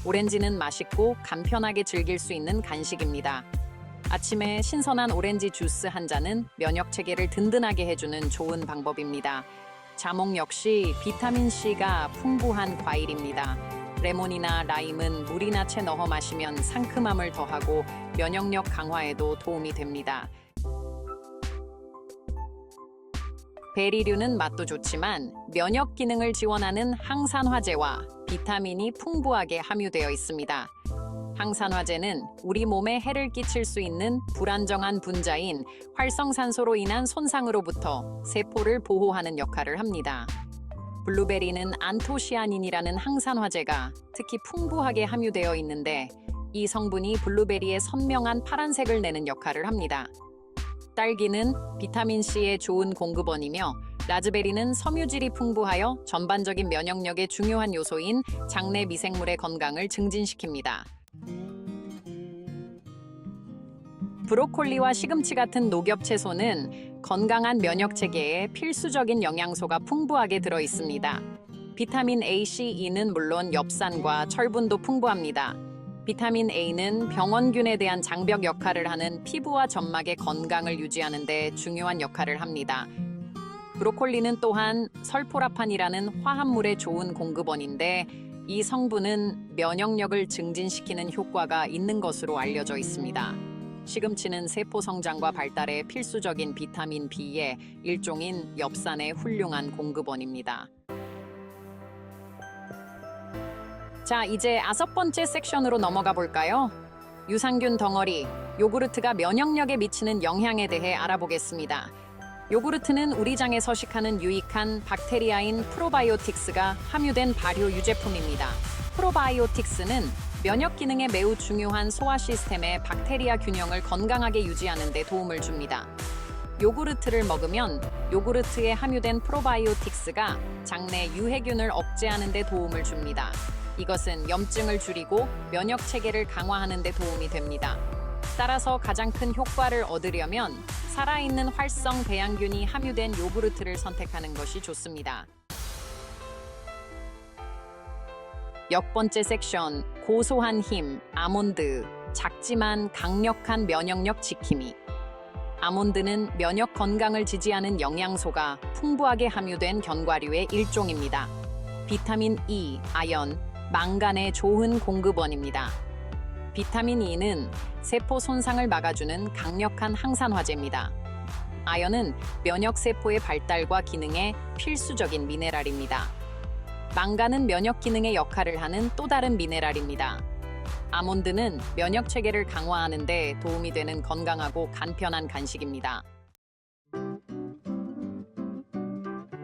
오렌지는 맛있고 간편하게 즐길 수 있는 간식입니다. 아침에 신선한 오렌지 주스 한 잔은 면역 체계를 든든하게 해주는 좋은 방법입니다. 자몽 역시 비타민 C가 풍부한 과일입니다. 레몬이나 라임은 물이나 채 넣어 마시면 상큼함을 더하고 면역력 강화에도 도움이 됩니다. 베리류는 맛도 좋지만 면역 기능을 지원하는 항산화제와 비타민이 풍부하게 함유되어 있습니다. 항산화제는 우리 몸에 해를 끼칠 수 있는 불안정한 분자인 활성산소로 인한 손상으로부터 세포를 보호하는 역할을 합니다. 블루베리는 안토시아닌이라는 항산화제가 특히 풍부하게 함유되어 있는데 이 성분이 블루베리의 선명한 파란색을 내는 역할을 합니다. 딸기는 비타민C의 좋은 공급원이며 라즈베리는 섬유질이 풍부하여 전반적인 면역력의 중요한 요소인 장내 미생물의 건강을 증진시킵니다. 브로콜리와 시금치 같은 녹엽 채소는 건강한 면역 체계에 필수적인 영양소가 풍부하게 들어 있습니다. 비타민 A, C, E는 물론 엽산과 철분도 풍부합니다. 비타민 A는 병원균에 대한 장벽 역할을 하는 피부와 점막의 건강을 유지하는 데 중요한 역할을 합니다. 브로콜리는 또한 설포라판이라는 화합물의 좋은 공급원인데 이 성분은 면역력을 증진시키는 효과가 있는 것으로 알려져 있습니다. 시금치는 세포 성장과 발달에 필수적인 비타민 B의 일종인 엽산의 훌륭한 공급원입니다. 자, 이제 5번째 섹션으로 넘어가 볼까요? 유산균 덩어리, 요구르트가 면역력에 미치는 영향에 대해 알아보겠습니다. 요구르트는 우리 장에 서식하는 유익한 박테리아인 프로바이오틱스가 함유된 발효 유제품입니다. 프로바이오틱스는 면역 기능에 매우 중요한 소화 시스템의 박테리아 균형을 건강하게 유지하는 데 도움을 줍니다. 요구르트를 먹으면 요구르트에 함유된 프로바이오틱스가 장내 유해균을 억제하는 데 도움을 줍니다. 이것은 염증을 줄이고 면역 체계를 강화하는 데 도움이 됩니다. 따라서 가장 큰 효과를 얻으려면 살아있는 활성 배양균이 함유된 요구르트를 선택하는 것이 좋습니다. 6번째 섹션, 고소한 힘, 아몬드, 작지만 강력한 면역력 지킴이. 아몬드는 면역 건강을 지지하는 영양소가 풍부하게 함유된 견과류의 일종입니다. 비타민 E, 아연, 망간의 좋은 공급원입니다. 비타민 E는 세포 손상을 막아주는 강력한 항산화제입니다. 아연은 면역세포의 발달과 기능에 필수적인 미네랄입니다. 망간은 면역 기능의 역할을 하는 또 다른 미네랄입니다. 아몬드는 면역 체계를 강화하는 데 도움이 되는 건강하고 간편한 간식입니다.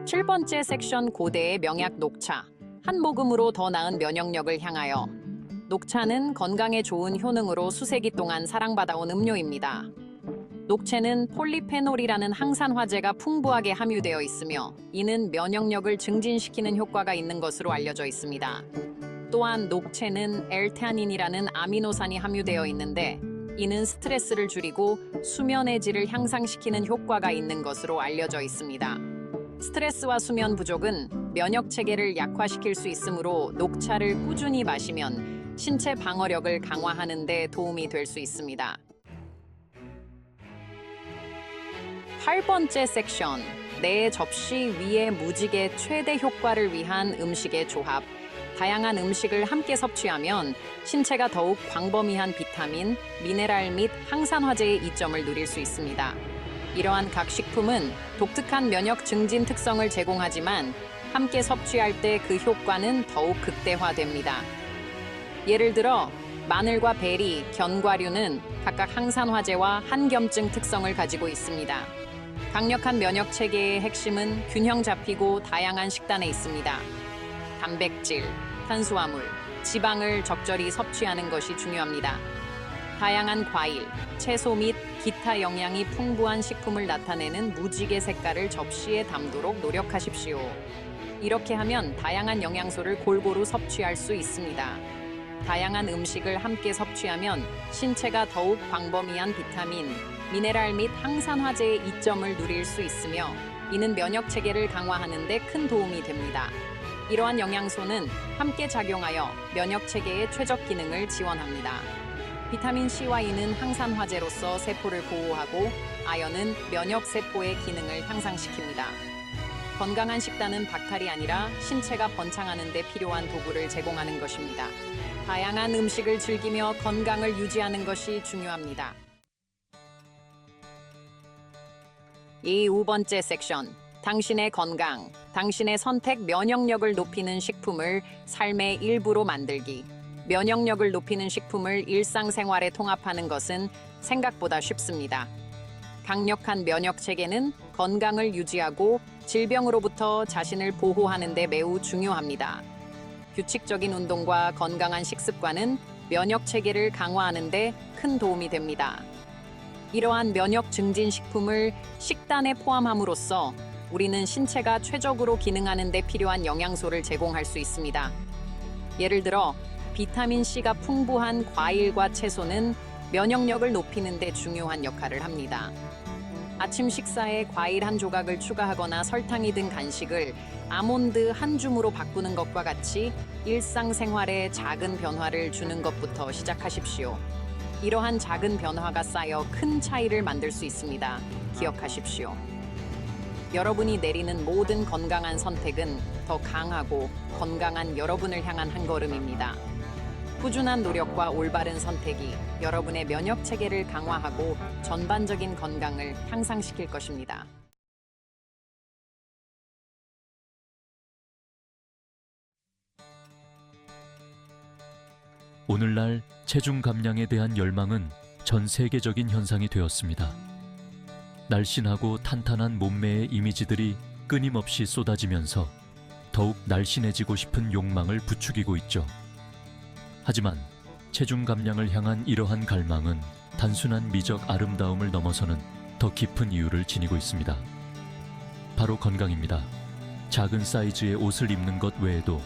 7번째 섹션, 고대의 명약 녹차. 한 모금으로 더 나은 면역력을 향하여. 녹차는 건강에 좋은 효능으로 수세기 동안 사랑받아온 음료입니다. 녹채는 폴리페놀이라는 항산화제가 풍부하게 함유되어 있으며 이는 면역력을 증진시키는 효과가 있는 것으로 알려져 있습니다. 또한 녹채는 엘테아닌이라는 아미노산이 함유되어 있는데 이는 스트레스를 줄이고 수면의 질을 향상시키는 효과가 있는 것으로 알려져 있습니다. 스트레스와 수면 부족은 면역 체계를 약화시킬 수 있으므로 녹차를 꾸준히 마시면 신체 방어력을 강화하는 데 도움이 될 수 있습니다. 8번째 섹션, 내 접시 위에 무지개 최대 효과를 위한 음식의 조합. 다양한 음식을 함께 섭취하면 신체가 더욱 광범위한 비타민, 미네랄 및 항산화제의 이점을 누릴 수 있습니다. 이러한 각 식품은 독특한 면역 증진 특성을 제공하지만 함께 섭취할 때 그 효과는 더욱 극대화됩니다. 예를 들어 마늘과 베리, 견과류는 각각 항산화제와 한겸증 특성을 가지고 있습니다. 강력한 면역 체계의 핵심은 균형 잡히고 다양한 식단에 있습니다. 단백질, 탄수화물, 지방을 적절히 섭취하는 것이 중요합니다. 다양한 과일, 채소 및 기타 영양이 풍부한 식품을 나타내는 무지개 색깔을 접시에 담도록 노력하십시오. 이렇게 하면 다양한 영양소를 골고루 섭취할 수 있습니다. 다양한 음식을 함께 섭취하면 신체가 더욱 광범위한 비타민, 미네랄 및 항산화제의 이점을 누릴 수 있으며 이는 면역 체계를 강화하는 데 큰 도움이 됩니다. 이러한 영양소는 함께 작용하여 면역 체계의 최적 기능을 지원합니다. 비타민 C와 E는 항산화제로서 세포를 보호하고 아연은 면역 세포의 기능을 향상시킵니다. 건강한 식단은 박탈이 아니라 신체가 번창하는 데 필요한 도구를 제공하는 것입니다. 다양한 음식을 즐기며 건강을 유지하는 것이 중요합니다. 이 5번째 섹션, 당신의 건강, 당신의 선택 면역력을 높이는 식품을 삶의 일부로 만들기. 면역력을 높이는 식품을 일상생활에 통합하는 것은 생각보다 쉽습니다. 강력한 면역 체계는 건강을 유지하고 질병으로부터 자신을 보호하는 데 매우 중요합니다. 규칙적인 운동과 건강한 식습관은 면역 체계를 강화하는 데 큰 도움이 됩니다. 이러한 면역 증진 식품을 식단에 포함함으로써 우리는 신체가 최적으로 기능하는 데 필요한 영양소를 제공할 수 있습니다. 예를 들어 비타민 C가 풍부한 과일과 채소는 면역력을 높이는 데 중요한 역할을 합니다. 아침 식사에 과일 한 조각을 추가하거나 설탕이 든 간식을 아몬드 한 줌으로 바꾸는 것과 같이 일상생활에 작은 변화를 주는 것부터 시작하십시오. 이러한 작은 변화가 쌓여 큰 차이를 만들 수 있습니다. 기억하십시오. 여러분이 내리는 모든 건강한 선택은 더 강하고 건강한 여러분을 향한 한 걸음입니다. 꾸준한 노력과 올바른 선택이 여러분의 면역 체계를 강화하고 전반적인 건강을 향상시킬 것입니다. 오늘날 체중 감량에 대한 열망은 전 세계적인 현상이 되었습니다. 날씬하고 탄탄한 몸매의 이미지들이 끊임없이 쏟아지면서 더욱 날씬해지고 싶은 욕망을 부추기고 있죠. 하지만 체중 감량을 향한 이러한 갈망은 단순한 미적 아름다움을 넘어서는 더 깊은 이유를 지니고 있습니다. 바로 건강입니다. 작은 사이즈의 옷을 입는 것 외에도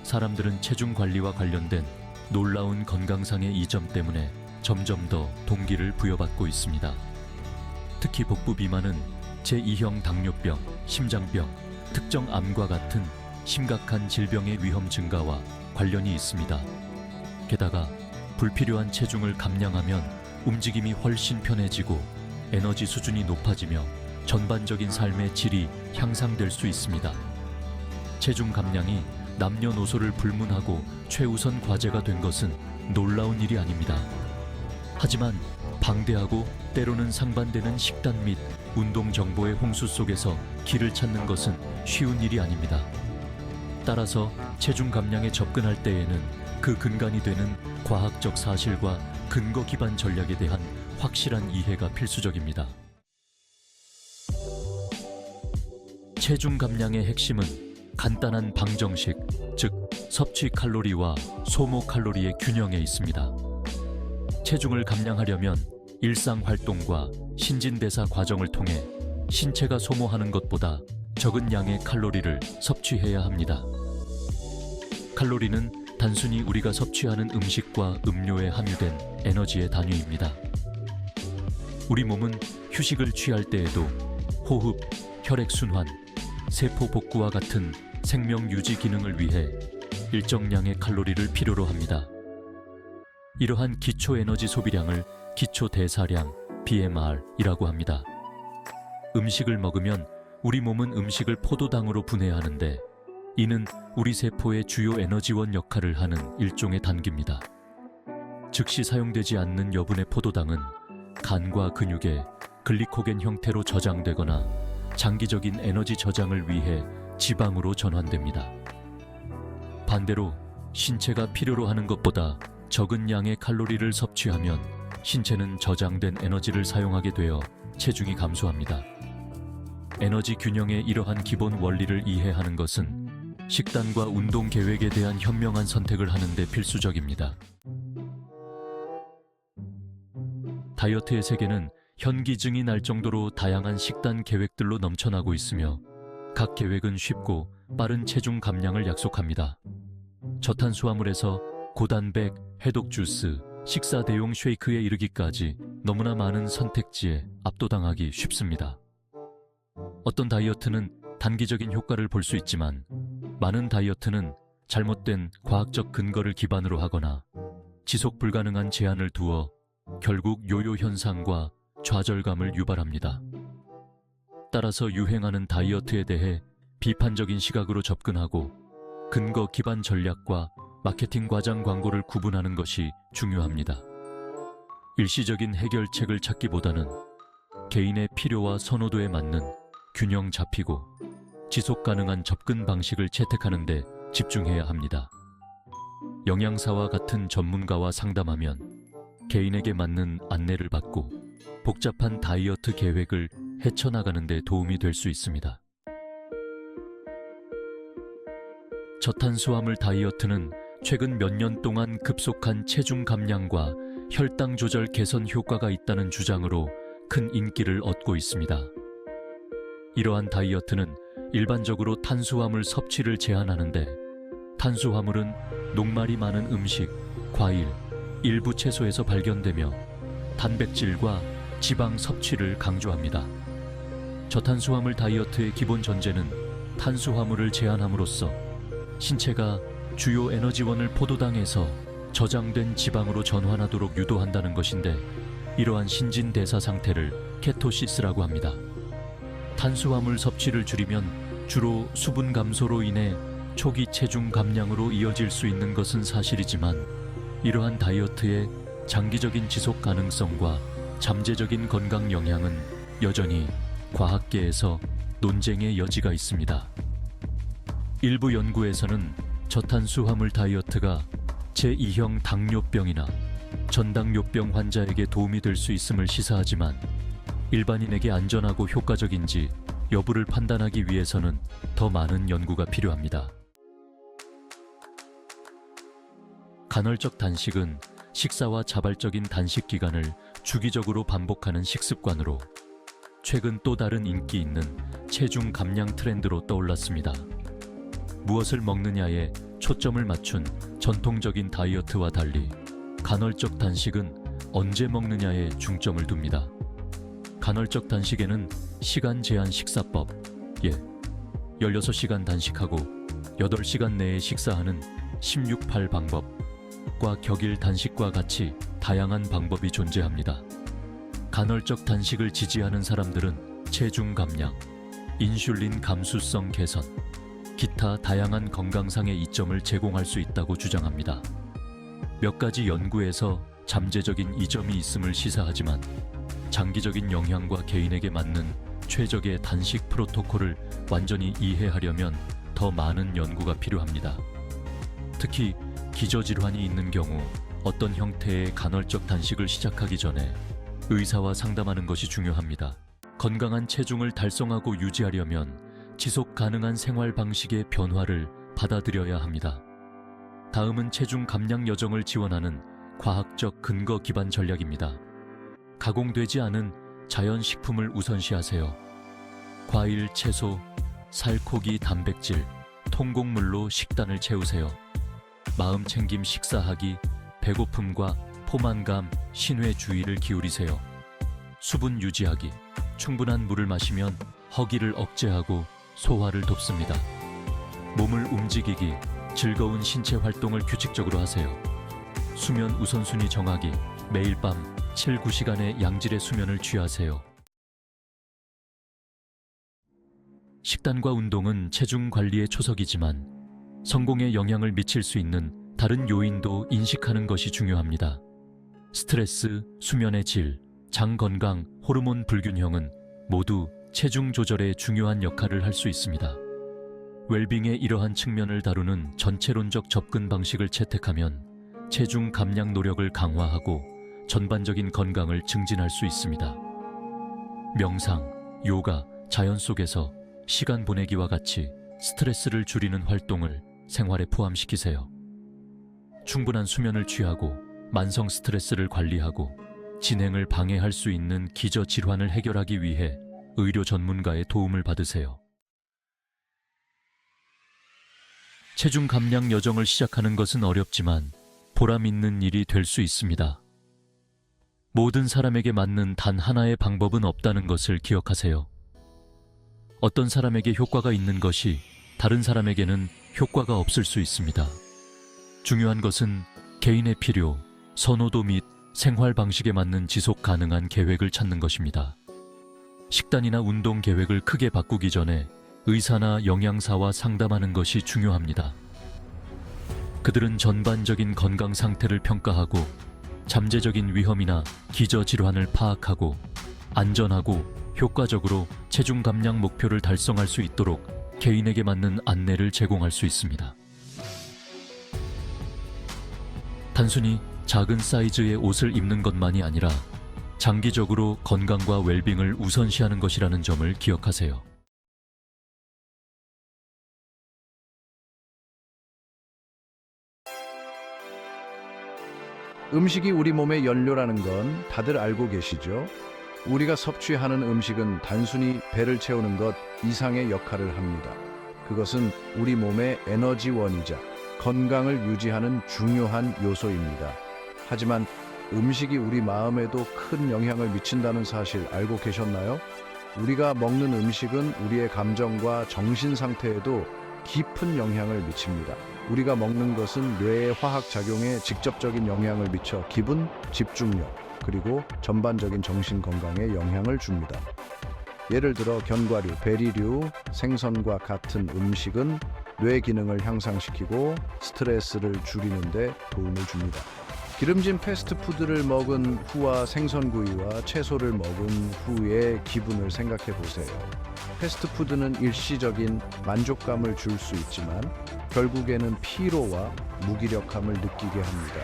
사람들은 체중 관리와 관련된 놀라운 건강상의 이점 때문에 점점 더 동기를 부여받고 있습니다. 특히 복부 비만은 제2형 당뇨병, 심장병, 특정 암과 같은 심각한 질병의 위험 증가와 관련이 있습니다. 게다가 불필요한 체중을 감량하면 움직임이 훨씬 편해지고 에너지 수준이 높아지며 전반적인 삶의 질이 향상될 수 있습니다. 체중 감량이 남녀노소를 불문하고 최우선 과제가 된 것은 놀라운 일이 아닙니다. 하지만 방대하고 때로는 상반되는 식단 및 운동 정보의 홍수 속에서 길을 찾는 것은 쉬운 일이 아닙니다. 따라서 체중 감량에 접근할 때에는 그 근간이 되는 과학적 사실과 근거 기반 전략에 대한 확실한 이해가 필수적입니다. 체중 감량의 핵심은 간단한 방정식, 즉 섭취 칼로리와 소모 칼로리의 균형에 있습니다. 체중을 감량하려면 일상 활동과 신진대사 과정을 통해 신체가 소모하는 것보다 적은 양의 칼로리를 섭취해야 합니다. 칼로리는 단순히 우리가 섭취하는 음식과 음료에 함유된 에너지의 단위입니다. 우리 몸은 휴식을 취할 때에도 호흡, 혈액순환, 세포 복구와 같은 생명 유지 기능을 위해 일정량의 칼로리를 필요로 합니다. 이러한 기초 에너지 소비량을 기초 대사량, BMR이라고 합니다. 음식을 먹으면 우리 몸은 음식을 포도당으로 분해하는데 이는 우리 세포의 주요 에너지원 역할을 하는 일종의 단기입니다. 즉시 사용되지 않는 여분의 포도당은 간과 근육에 글리코겐 형태로 저장되거나 장기적인 에너지 저장을 위해 지방으로 전환됩니다. 반대로 신체가 필요로 하는 것보다 적은 양의 칼로리를 섭취하면 신체는 저장된 에너지를 사용하게 되어 체중이 감소합니다. 에너지 균형의 이러한 기본 원리를 이해하는 것은 식단과 운동 계획에 대한 현명한 선택을 하는 데 필수적입니다. 다이어트의 세계는 현기증이 날 정도로 다양한 식단 계획들로 넘쳐나고 있으며 각 계획은 쉽고 빠른 체중 감량을 약속합니다. 저탄수화물에서 고단백, 해독 주스, 식사 대용 쉐이크에 이르기까지 너무나 많은 선택지에 압도당하기 쉽습니다. 어떤 다이어트는 단기적인 효과를 볼 수 있지만 많은 다이어트는 잘못된 과학적 근거를 기반으로 하거나 지속 불가능한 제한을 두어 결국 요요 현상과 좌절감을 유발합니다. 따라서 유행하는 다이어트에 대해 비판적인 시각으로 접근하고 근거 기반 전략과 마케팅 과장 광고를 구분하는 것이 중요합니다. 일시적인 해결책을 찾기보다는 개인의 필요와 선호도에 맞는 균형 잡히고 지속 가능한 접근 방식을 채택하는 데 집중해야 합니다. 영양사와 같은 전문가와 상담하면 개인에게 맞는 안내를 받고 복잡한 다이어트 계획을 헤쳐나가는 데 도움이 될 수 있습니다. 저탄수화물 다이어트는 최근 몇 년 동안 급속한 체중 감량과 혈당 조절 개선 효과가 있다는 주장으로 큰 인기를 얻고 있습니다. 이러한 다이어트는 일반적으로 탄수화물 섭취를 제한하는데 탄수화물은 녹말이 많은 음식, 과일, 일부 채소에서 발견되며 단백질과 지방 섭취를 강조합니다. 저탄수화물 다이어트의 기본 전제는 탄수화물을 제한함으로써 신체가 주요 에너지원을 포도당에서 저장된 지방으로 전환하도록 유도한다는 것인데, 이러한 신진대사 상태를 케토시스라고 합니다. 탄수화물 섭취를 줄이면 주로 수분 감소로 인해 초기 체중 감량으로 이어질 수 있는 것은 사실이지만, 이러한 다이어트의 장기적인 지속 가능성과 잠재적인 건강 영향은 여전히 과학계에서 논쟁의 여지가 있습니다. 일부 연구에서는 저탄수화물 다이어트가 제2형 당뇨병이나 전당뇨병 환자에게 도움이 될 수 있음을 시사하지만, 일반인에게 안전하고 효과적인지 여부를 판단하기 위해서는 더 많은 연구가 필요합니다. 간헐적 단식은 식사와 자발적인 단식 기간을 주기적으로 반복하는 식습관으로 최근 또 다른 인기 있는 체중 감량 트렌드로 떠올랐습니다. 무엇을 먹느냐에 초점을 맞춘 전통적인 다이어트와 달리 간헐적 단식은 언제 먹느냐에 중점을 둡니다. 간헐적 단식에는 시간 제한 식사법, 16시간 단식하고 8시간 내에 식사하는 16-8 방법과 격일 단식과 같이 다양한 방법이 존재합니다. 간헐적 단식을 지지하는 사람들은 체중 감량, 인슐린 감수성 개선, 기타 다양한 건강상의 이점을 제공할 수 있다고 주장합니다. 몇 가지 연구에서 잠재적인 이점이 있음을 시사하지만, 장기적인 영향과 개인에게 맞는 최적의 단식 프로토콜을 완전히 이해하려면 더 많은 연구가 필요합니다. 특히 기저질환이 있는 경우 어떤 형태의 간헐적 단식을 시작하기 전에 의사와 상담하는 것이 중요합니다. 건강한 체중을 달성하고 유지하려면 지속 가능한 생활 방식의 변화를 받아들여야 합니다. 다음은 체중 감량 여정을 지원하는 과학적 근거 기반 전략입니다. 가공되지 않은 자연 식품을 우선시하세요. 과일, 채소, 살코기, 단백질, 통곡물로 식단을 채우세요. 마음 챙김 식사하기, 배고픔과 포만감, 신회 주의를 기울이세요. 수분 유지하기, 충분한 물을 마시면 허기를 억제하고 소화를 돕습니다. 몸을 움직이기, 즐거운 신체 활동을 규칙적으로 하세요. 수면 우선순위 정하기, 매일 밤 7-9시간의 양질의 수면을 취하세요. 식단과 운동은 체중 관리의 초석이지만, 성공에 영향을 미칠 수 있는 다른 요인도 인식하는 것이 중요합니다. 스트레스, 수면의 질, 장 건강, 호르몬 불균형은 모두 체중 조절에 중요한 역할을 할 수 있습니다. 웰빙의 이러한 측면을 다루는 전체론적 접근 방식을 채택하면 체중 감량 노력을 강화하고 전반적인 건강을 증진할 수 있습니다. 명상, 요가, 자연 속에서 시간 보내기와 같이 스트레스를 줄이는 활동을 생활에 포함시키세요. 충분한 수면을 취하고 만성 스트레스를 관리하고 진행을 방해할 수 있는 기저 질환을 해결하기 위해 의료 전문가의 도움을 받으세요. 체중 감량 여정을 시작하는 것은 어렵지만 보람 있는 일이 될 수 있습니다. 모든 사람에게 맞는 단 하나의 방법은 없다는 것을 기억하세요. 어떤 사람에게 효과가 있는 것이 다른 사람에게는 효과가 없을 수 있습니다. 중요한 것은 개인의 필요, 선호도 및 생활 방식에 맞는 지속 가능한 계획을 찾는 것입니다. 식단이나 운동 계획을 크게 바꾸기 전에 의사나 영양사와 상담하는 것이 중요합니다. 그들은 전반적인 건강 상태를 평가하고 잠재적인 위험이나 기저 질환을 파악하고 안전하고 효과적으로 체중 감량 목표를 달성할 수 있도록 개인에게 맞는 안내를 제공할 수 있습니다. 단순히 작은 사이즈의 옷을 입는 것만이 아니라 장기적으로 건강과 웰빙을 우선시하는 것이라는 점을 기억하세요. 음식이 우리 몸의 연료라는 건 다들 알고 계시죠? 우리가 섭취하는 음식은 단순히 배를 채우는 것 이상의 역할을 합니다. 그것은 우리 몸의 에너지원이자 건강을 유지하는 중요한 요소입니다. 하지만 음식이 우리 마음에도 큰 영향을 미친다는 사실 알고 계셨나요? 우리가 먹는 음식은 우리의 감정과 정신 상태에도 깊은 영향을 미칩니다. 우리가 먹는 것은 뇌의 화학 작용에 직접적인 영향을 미쳐 기분, 집중력, 그리고 전반적인 정신 건강에 영향을 줍니다. 예를 들어 견과류, 베리류, 생선과 같은 음식은 뇌 기능을 향상시키고 스트레스를 줄이는 데 도움을 줍니다. 기름진 패스트푸드를 먹은 후와 생선구이와 채소를 먹은 후의 기분을 생각해 보세요. 패스트푸드는 일시적인 만족감을 줄 수 있지만 결국에는 피로와 무기력함을 느끼게 합니다.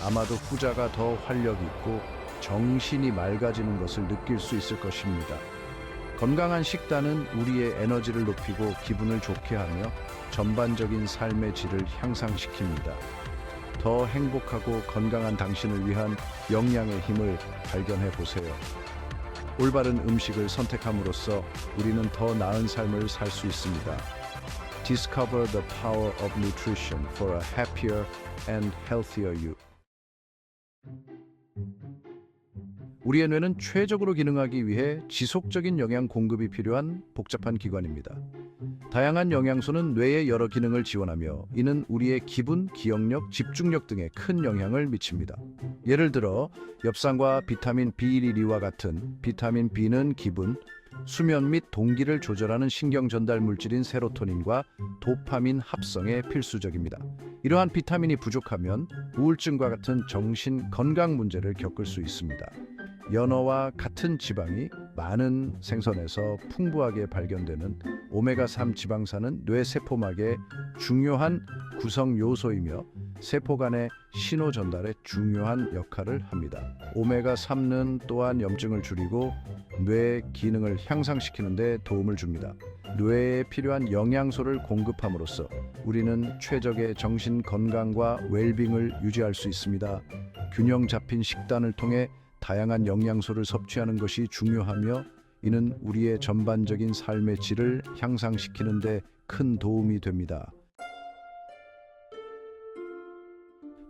아마도 후자가 더 활력 있고 정신이 맑아지는 것을 느낄 수 있을 것입니다. 건강한 식단은 우리의 에너지를 높이고 기분을 좋게 하며 전반적인 삶의 질을 향상시킵니다. 더 행복하고 건강한 당신을 위한 영양의 힘을 발견해 보세요. 올바른 음식을 선택함으로써 우리는 더 나은 삶을 살 수 있습니다. Discover the power of nutrition for a happier and healthier you. 우리의 뇌는 최적으로 기능하기 위해 지속적인 영양 공급이 필요한 복잡한 기관입니다. 다양한 영양소는 뇌의 여러 기능을 지원하며 이는 우리의 기분, 기억력, 집중력 등에 큰 영향을 미칩니다. 예를 들어 엽산과 비타민 B1와 같은 비타민 B는 기분, 수면 및 동기를 조절하는 신경 전달 물질인 세로토닌과 도파민 합성에 필수적입니다. 이러한 비타민이 부족하면 우울증과 같은 정신 건강 문제를 겪을 수 있습니다. 연어와 같은 지방이 많은 생선에서 풍부하게 발견되는 오메가3 지방산은 뇌 세포막의 중요한 구성 요소이며 세포 간의 신호 전달에 중요한 역할을 합니다. 오메가3는 또한 염증을 줄이고 뇌 기능을 향상시키는 데 도움을 줍니다. 뇌에 필요한 영양소를 공급함으로써 우리는 최적의 정신 건강과 웰빙을 유지할 수 있습니다. 균형 잡힌 식단을 통해 다양한 영양소를 섭취하는 것이 중요하며 이는 우리의 전반적인 삶의 질을 향상시키는 데 큰 도움이 됩니다.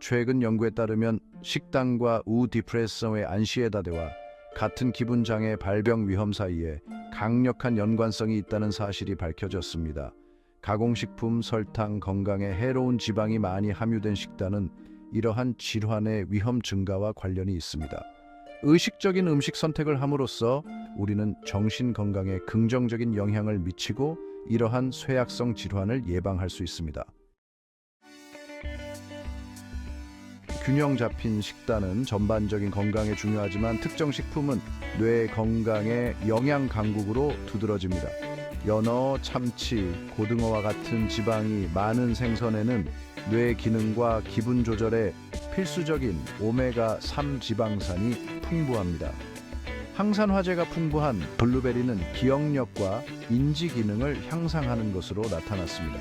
최근 연구에 따르면 식단과 디프레성의 안시에다대와 같은 기분 장애 발병 위험 사이에 강력한 연관성이 있다는 사실이 밝혀졌습니다. 가공식품, 설탕, 건강에 해로운 지방이 많이 함유된 식단은 이러한 질환의 위험 증가와 관련이 있습니다. 의식적인 음식 선택을 함으로써 우리는 정신 건강에 긍정적인 영향을 미치고 이러한 쇠약성 질환을 예방할 수 있습니다. 균형 잡힌 식단은 전반적인 건강에 중요하지만 특정 식품은 뇌 건강에 영양 강국으로 두드러집니다. 연어, 참치, 고등어와 같은 지방이 많은 생선에는 뇌 기능과 기분 조절에 필수적인 오메가3 지방산이 풍부합니다. 항산 화제가 풍부한 블루베리는 기억력과 인지 기능을 향상하는 것으로 나타났습니다.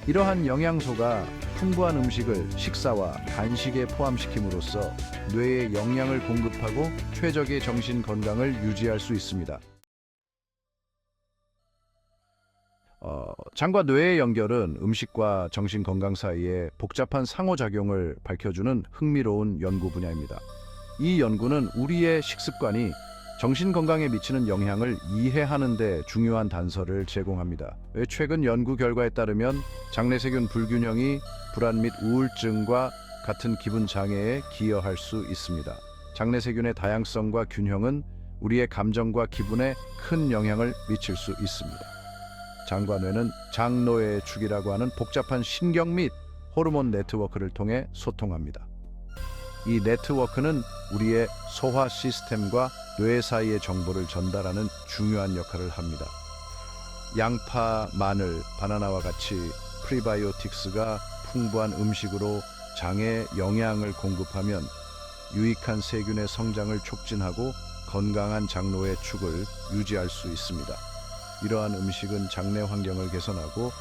이러한 영양소가 풍부한 음식을 식사와 간식에 포함시킴으로써 뇌에 영양을 공급하고 최적의 정신 건강을 유지할 수 있습니다. 장과 뇌의 연결은 음식과 정신 건강 사이에 복잡한 상호작용을 밝혀주는 흥미로운 연구 분야입니다. 이 연구는 우리의 식습관이 정신 건강에 미치는 영향을 이해하는 데 중요한 단서를 제공합니다. 최근 연구 결과에 따르면 장내세균 불균형이 불안 및 우울증과 같은 기분 장애에 기여할 수 있습니다. 장내세균의 다양성과 균형은 우리의 감정과 기분에 큰 영향을 미칠 수 있습니다. 장과 뇌는 장노의 축이라고 하는 복잡한 신경 및 호르몬 네트워크를 통해 소통합니다. 이 네트워크는 우리의 소화 시스템과 뇌 사이의 정보를 전달하는 중요한 역할을 합니다. 양파, 마늘, 바나나와 같이 프리바이오틱스가 풍부한 음식으로 장에 영양을 공급하면 유익한 세균의 성장을 촉진하고 건강한 장노의 축을 유지할 수 있습니다. 이러한 음식은 장내 환경을 개선하고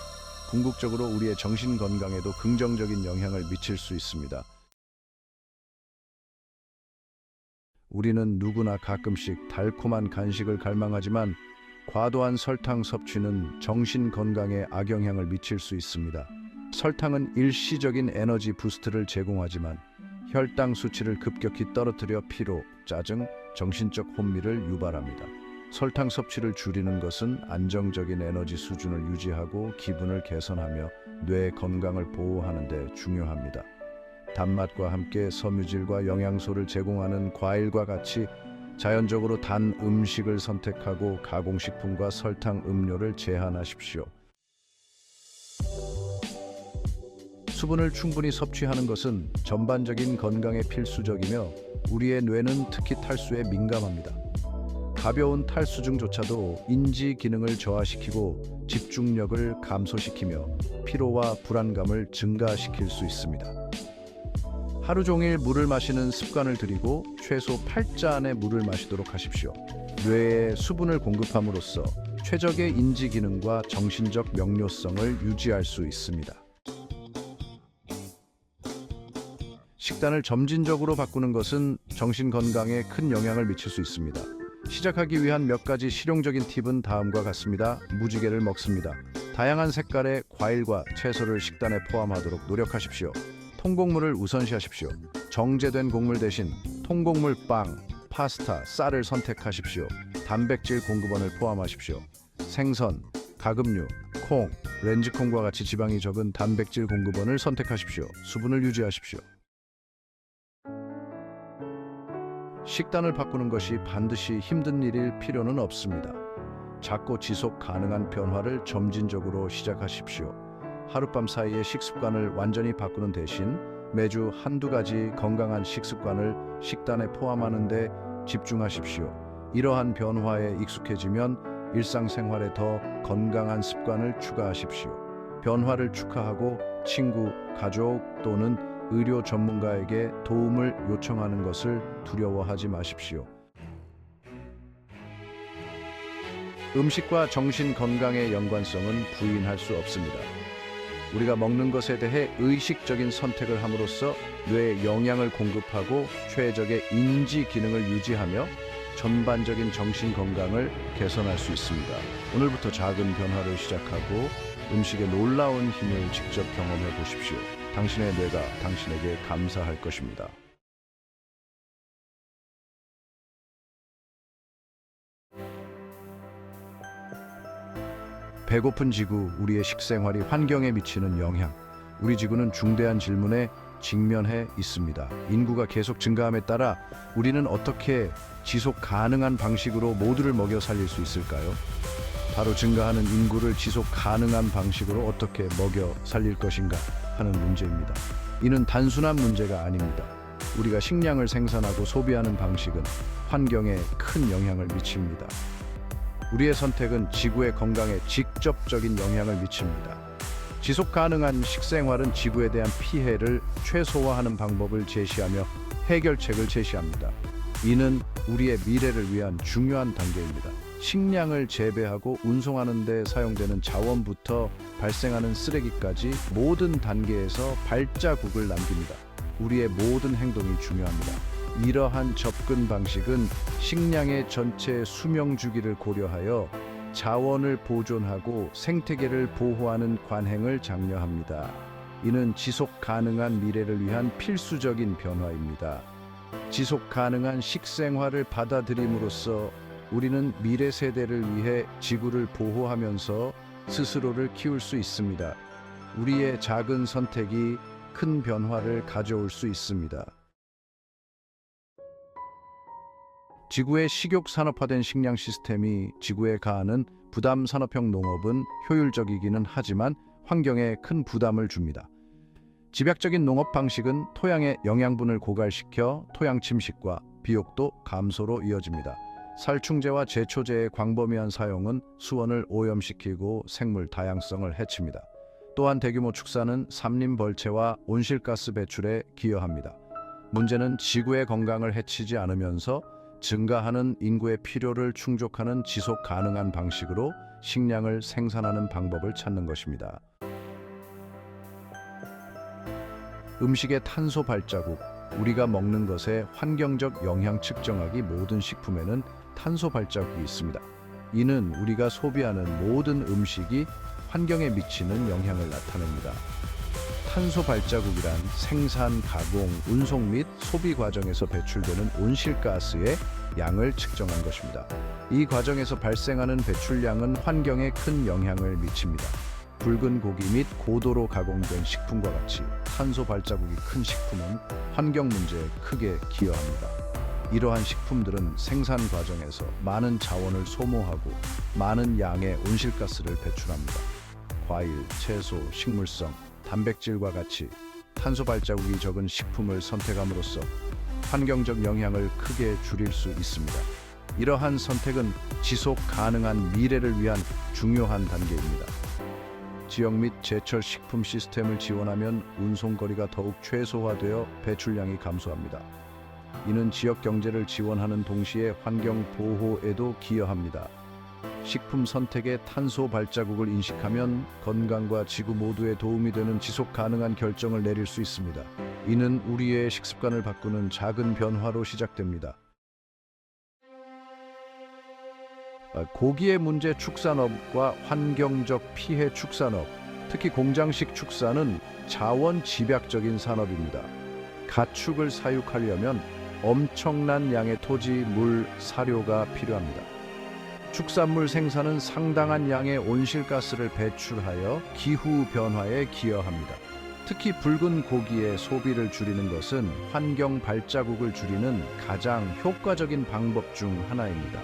궁극적으로 우리의 정신 건강에도 긍정적인 영향을 미칠 수 있습니다. 우리는 누구나 가끔씩 달콤한 간식을 갈망하지만 과도한 설탕 섭취는 정신 건강에 악영향을 미칠 수 있습니다. 설탕은 일시적인 에너지 부스트를 제공하지만 혈당 수치를 급격히 떨어뜨려 피로, 짜증, 정신적 혼미를 유발합니다. 설탕 섭취를 줄이는 것은 안정적인 에너지 수준을 유지하고 기분을 개선하며 뇌 건강을 보호하는 데 중요합니다. 단맛과 함께 섬유질과 영양소를 제공하는 과일과 같이 자연적으로 단 음식을 선택하고 가공식품과 설탕 음료를 제한하십시오. 수분을 충분히 섭취하는 것은 전반적인 건강에 필수적이며 우리의 뇌는 특히 탈수에 민감합니다. 가벼운 탈수증조차도 인지 기능을 저하시키고 집중력을 감소시키며 피로와 불안감을 증가시킬 수 있습니다. 하루 종일 물을 마시는 습관을 들이고 최소 8잔의 물을 마시도록 하십시오. 뇌에 수분을 공급함으로써 최적의 인지 기능과 정신적 명료성을 유지할 수 있습니다. 식단을 점진적으로 바꾸는 것은 정신 건강에 큰 영향을 미칠 수 있습니다. 시작하기 위한 몇 가지 실용적인 팁은 다음과 같습니다. 무지개를 먹습니다. 다양한 색깔의 과일과 채소를 식단에 포함하도록 노력하십시오. 통곡물을 우선시하십시오. 정제된 곡물 대신 통곡물 빵, 파스타, 쌀을 선택하십시오. 단백질 공급원을 포함하십시오. 생선, 가금류, 콩, 렌즈콩과 같이 지방이 적은 단백질 공급원을 선택하십시오. 수분을 유지하십시오. 식단을 바꾸는 것이 반드시 힘든 일일 필요는 없습니다. 작고 지속 가능한 변화를 점진적으로 시작하십시오. 하룻밤 사이에 식습관을 완전히 바꾸는 대신 매주 한두 가지 건강한 식습관을 식단에 포함하는 데 집중하십시오. 이러한 변화에 익숙해지면 일상생활에 더 건강한 습관을 추가하십시오. 변화를 축하하고 친구, 가족 또는 의료 전문가에게 도움을 요청하는 것을 두려워하지 마십시오. 음식과 정신 건강의 연관성은 부인할 수 없습니다. 우리가 먹는 것에 대해 의식적인 선택을 함으로써 뇌에 영양을 공급하고 최적의 인지 기능을 유지하며 전반적인 정신 건강을 개선할 수 있습니다. 오늘부터 작은 변화를 시작하고 음식의 놀라운 힘을 직접 경험해 보십시오. 당신의 뇌가 당신에게 감사할 것입니다. 배고픈 지구, 우리의 식생활이 환경에 미치는 영향. 우리 지구는 중대한 질문에 직면해 있습니다. 인구가 계속 증가함에 따라 우리는 어떻게 지속 가능한 방식으로 모두를 먹여 살릴 수 있을까요? 바로 증가하는 인구를 지속 가능한 방식으로 어떻게 먹여 살릴 것인가 하는 문제입니다. 이는 단순한 문제가 아닙니다. 우리가 식량을 생산하고 소비하는 방식은 환경에 큰 영향을 미칩니다. 우리의 선택은 지구의 건강에 직접적인 영향을 미칩니다. 지속 가능한 식생활은 지구에 대한 피해를 최소화하는 방법을 제시하며 해결책을 제시합니다. 이는 우리의 미래를 위한 중요한 단계입니다. 식량을 재배하고 운송하는 데 사용되는 자원부터 발생하는 쓰레기까지 모든 단계에서 발자국을 남깁니다. 우리의 모든 행동이 중요합니다. 이러한 접근 방식은 식량의 전체 수명 주기를 고려하여 자원을 보존하고 생태계를 보호하는 관행을 장려합니다. 이는 지속 가능한 미래를 위한 필수적인 변화입니다. 지속 가능한 식생활을 받아들임으로써 우리는 미래 세대를 위해 지구를 보호하면서 스스로를 키울 수 있습니다. 우리의 작은 선택이 큰 변화를 가져올 수 있습니다. 지구의 식욕 산업화된 식량 시스템이 지구에 가하는 부담 산업형 농업은 효율적이기는 하지만 환경에 큰 부담을 줍니다. 집약적인 농업 방식은 토양의 영양분을 고갈시켜 토양 침식과 비옥도 감소로 이어집니다. 살충제와 제초제의 광범위한 사용은 수원을 오염시키고 생물 다양성을 해칩니다. 또한 대규모 축사는 산림 벌채와 온실가스 배출에 기여합니다. 문제는 지구의 건강을 해치지 않으면서 증가하는 인구의 필요를 충족하는 지속 가능한 방식으로 식량을 생산하는 방법을 찾는 것입니다. 음식의 탄소 발자국, 우리가 먹는 것의 환경적 영향 측정하기 모든 식품에는 탄소 발자국이 있습니다. 이는 우리가 소비하는 모든 음식이 환경에 미치는 영향을 나타냅니다. 탄소 발자국이란 생산, 가공, 운송 및 소비 과정에서 배출되는 온실가스의 양을 측정한 것입니다. 이 과정에서 발생하는 배출량은 환경에 큰 영향을 미칩니다. 붉은 고기 및 고도로 가공된 식품과 같이 탄소 발자국이 큰 식품은 환경 문제에 크게 기여합니다. 이러한 식품들은 생산 과정에서 많은 자원을 소모하고 많은 양의 온실가스를 배출합니다. 과일, 채소, 식물성, 단백질과 같이 탄소 발자국이 적은 식품을 선택함으로써 환경적 영향을 크게 줄일 수 있습니다. 이러한 선택은 지속 가능한 미래를 위한 중요한 단계입니다. 지역 및 제철 식품 시스템을 지원하면 운송거리가 더욱 최소화되어 배출량이 감소합니다. 이는 지역 경제를 지원하는 동시에 환경 보호에도 기여합니다. 식품 선택의 탄소 발자국을 인식하면 건강과 지구 모두에 도움이 되는 지속 가능한 결정을 내릴 수 있습니다. 이는 우리의 식습관을 바꾸는 작은 변화로 시작됩니다. 고기의 문제 축산업과 환경적 피해 축산업, 특히 공장식 축산은 자원 집약적인 산업입니다. 가축을 사육하려면 엄청난 양의 토지, 물, 사료가 필요합니다. 축산물 생산은 상당한 양의 온실가스를 배출하여 기후 변화에 기여합니다. 특히 붉은 고기의 소비를 줄이는 것은 환경 발자국을 줄이는 가장 효과적인 방법 중 하나입니다.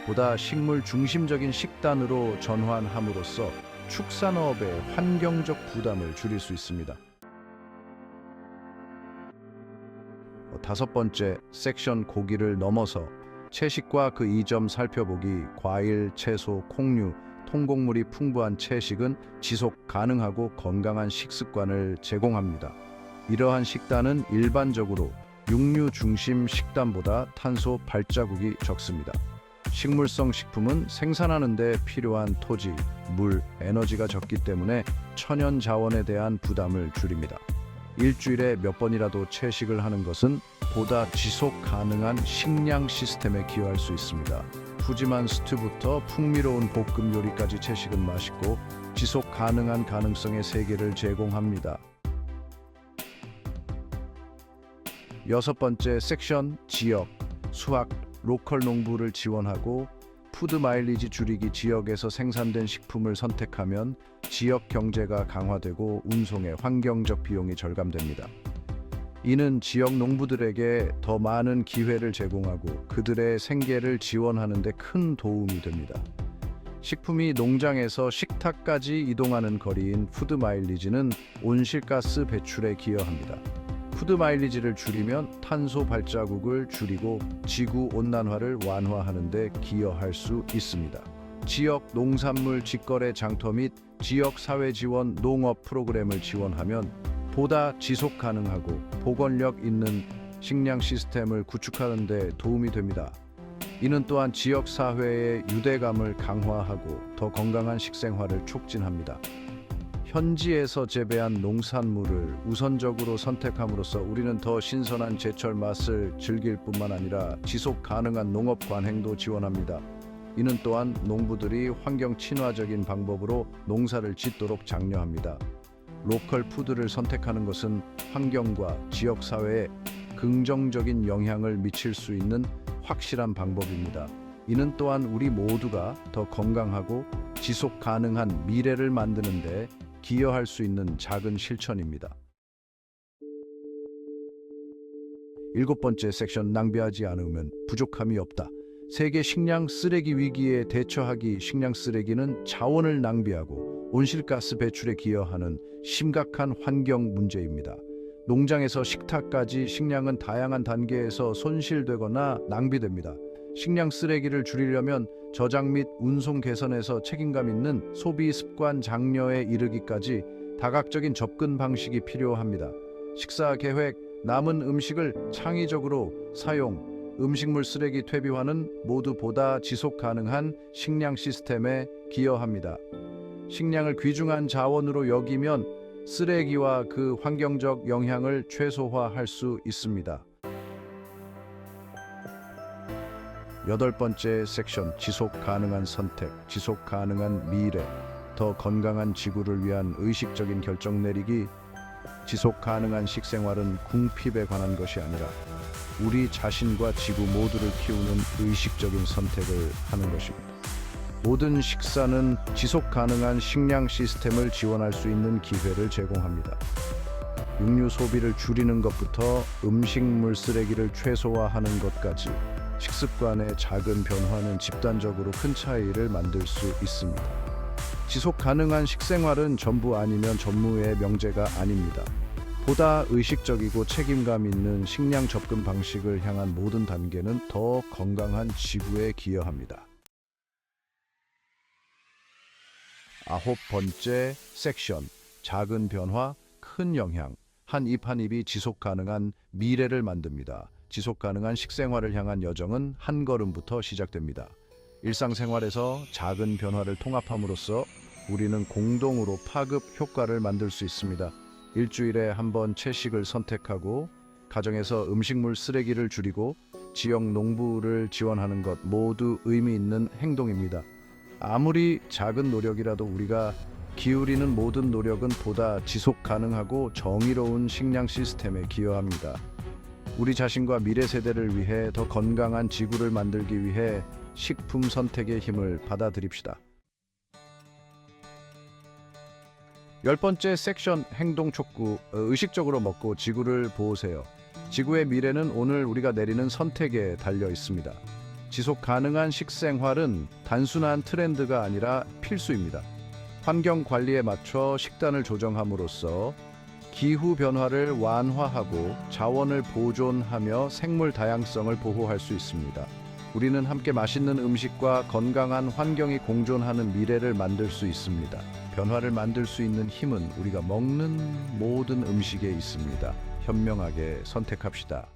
보다 식물 중심적인 식단으로 전환함으로써 축산업의 환경적 부담을 줄일 수 있습니다. 다섯 번째, 섹션 고기를 넘어서 채식과 그 이점 살펴보기. 과일, 채소, 콩류, 통곡물이 풍부한 채식은 지속 가능하고 건강한 식습관을 제공합니다. 이러한 식단은 일반적으로 육류 중심 식단보다 탄소 발자국이 적습니다. 식물성 식품은 생산하는 데 필요한 토지, 물, 에너지가 적기 때문에 천연 자원에 대한 부담을 줄입니다. 일주일에 몇 번이라도 채식을 하는 것은 보다 지속 가능한 식량 시스템에 기여할 수 있습니다. 푸짐한 스튜부터 풍미로운 볶음 요리까지 채식은 맛있고 지속 가능한 가능성의 세계를 제공합니다. 여섯 번째 섹션, 지역, 수확, 로컬 농부를 지원하고 푸드 마일리지 줄이기. 지역에서 생산된 식품을 선택하면 지역 경제가 강화되고 운송의 환경적 비용이 절감됩니다. 이는 지역 농부들에게 더 많은 기회를 제공하고 그들의 생계를 지원하는 데 큰 도움이 됩니다. 식품이 농장에서 식탁까지 이동하는 거리인 푸드 마일리지는 온실가스 배출에 기여합니다. 푸드 마일리지를 줄이면 탄소 발자국을 줄이고 지구 온난화를 완화하는 데 기여할 수 있습니다. 지역 농산물 직거래 장터 및 지역 사회 지원 농업 프로그램을 지원하면 보다 지속 가능하고 복원력 있는 식량 시스템을 구축하는 데 도움이 됩니다. 이는 또한 지역 사회의 유대감을 강화하고 더 건강한 식생활을 촉진합니다. 현지에서 재배한 농산물을 우선적으로 선택함으로써 우리는 더 신선한 제철 맛을 즐길 뿐만 아니라 지속 가능한 농업 관행도 지원합니다. 이는 또한 농부들이 환경 친화적인 방법으로 농사를 짓도록 장려합니다. 로컬 푸드를 선택하는 것은 환경과 지역 사회에 긍정적인 영향을 미칠 수 있는 확실한 방법입니다. 이는 또한 우리 모두가 더 건강하고 지속 가능한 미래를 만드는 데 기여할 수 있는 작은 실천입니다. 일곱 번째 섹션, 낭비하지 않으면 부족함이 없다. 세계 식량 쓰레기 위기에 대처하기. 식량 쓰레기는 자원을 낭비하고 온실가스 배출에 기여하는 심각한 환경 문제입니다. 농장에서 식탁까지 식량은 다양한 단계에서 손실되거나 낭비됩니다. 식량 쓰레기를 줄이려면 저장 및 운송 개선에서 책임감 있는 소비 습관 장려에 이르기까지 다각적인 접근 방식이 필요합니다. 식사 계획, 남은 음식을 창의적으로 사용, 음식물 쓰레기 퇴비화는 모두 보다 지속 가능한 식량 시스템에 기여합니다. 식량을 귀중한 자원으로 여기면 쓰레기와 그 환경적 영향을 최소화할 수 있습니다. 여덟 번째 섹션, 지속 가능한 선택, 지속 가능한 미래, 더 건강한 지구를 위한 의식적인 결정 내리기. 지속 가능한 식생활은 궁핍에 관한 것이 아니라 우리 자신과 지구 모두를 키우는 의식적인 선택을 하는 것입니다. 모든 식사는 지속 가능한 식량 시스템을 지원할 수 있는 기회를 제공합니다. 육류 소비를 줄이는 것부터 음식물 쓰레기를 최소화하는 것까지 식습관의 작은 변화는 집단적으로 큰 차이를 만들 수 있습니다. 지속 가능한 식생활은 전부 아니면 전무의 명제가 아닙니다. 보다 의식적이고 책임감 있는 식량 접근 방식을 향한 모든 단계는 더 건강한 지구에 기여합니다. 9번째 섹션, 작은 변화, 큰 영향. 한 입 한 입이 지속 가능한 미래를 만듭니다. 지속 가능한 식생활을 향한 여정은 한 걸음부터 시작됩니다. 일상생활에서 작은 변화를 통합함으로써 우리는 공동으로 파급 효과를 만들 수 있습니다. 일주일에 한 번 채식을 선택하고 가정에서 음식물 쓰레기를 줄이고 지역 농부를 지원하는 것 모두 의미 있는 행동입니다. 아무리 작은 노력이라도 우리가 기울이는 모든 노력은 보다 지속 가능하고 정의로운 식량 시스템에 기여합니다. 우리 자신과 미래 세대를 위해 더 건강한 지구를 만들기 위해 식품 선택의 힘을 받아들입시다. 10번째 섹션, 행동 촉구. 의식적으로 먹고 지구를 보호세요. 지구의 미래는 오늘 우리가 내리는 선택에 달려 있습니다. 지속 가능한 식생활은 단순한 트렌드가 아니라 필수입니다. 환경 관리에 맞춰 식단을 조정함으로써 기후 변화를 완화하고 자원을 보존하며 생물 다양성을 보호할 수 있습니다. 우리는 함께 맛있는 음식과 건강한 환경이 공존하는 미래를 만들 수 있습니다. 변화를 만들 수 있는 힘은 우리가 먹는 모든 음식에 있습니다. 현명하게 선택합시다.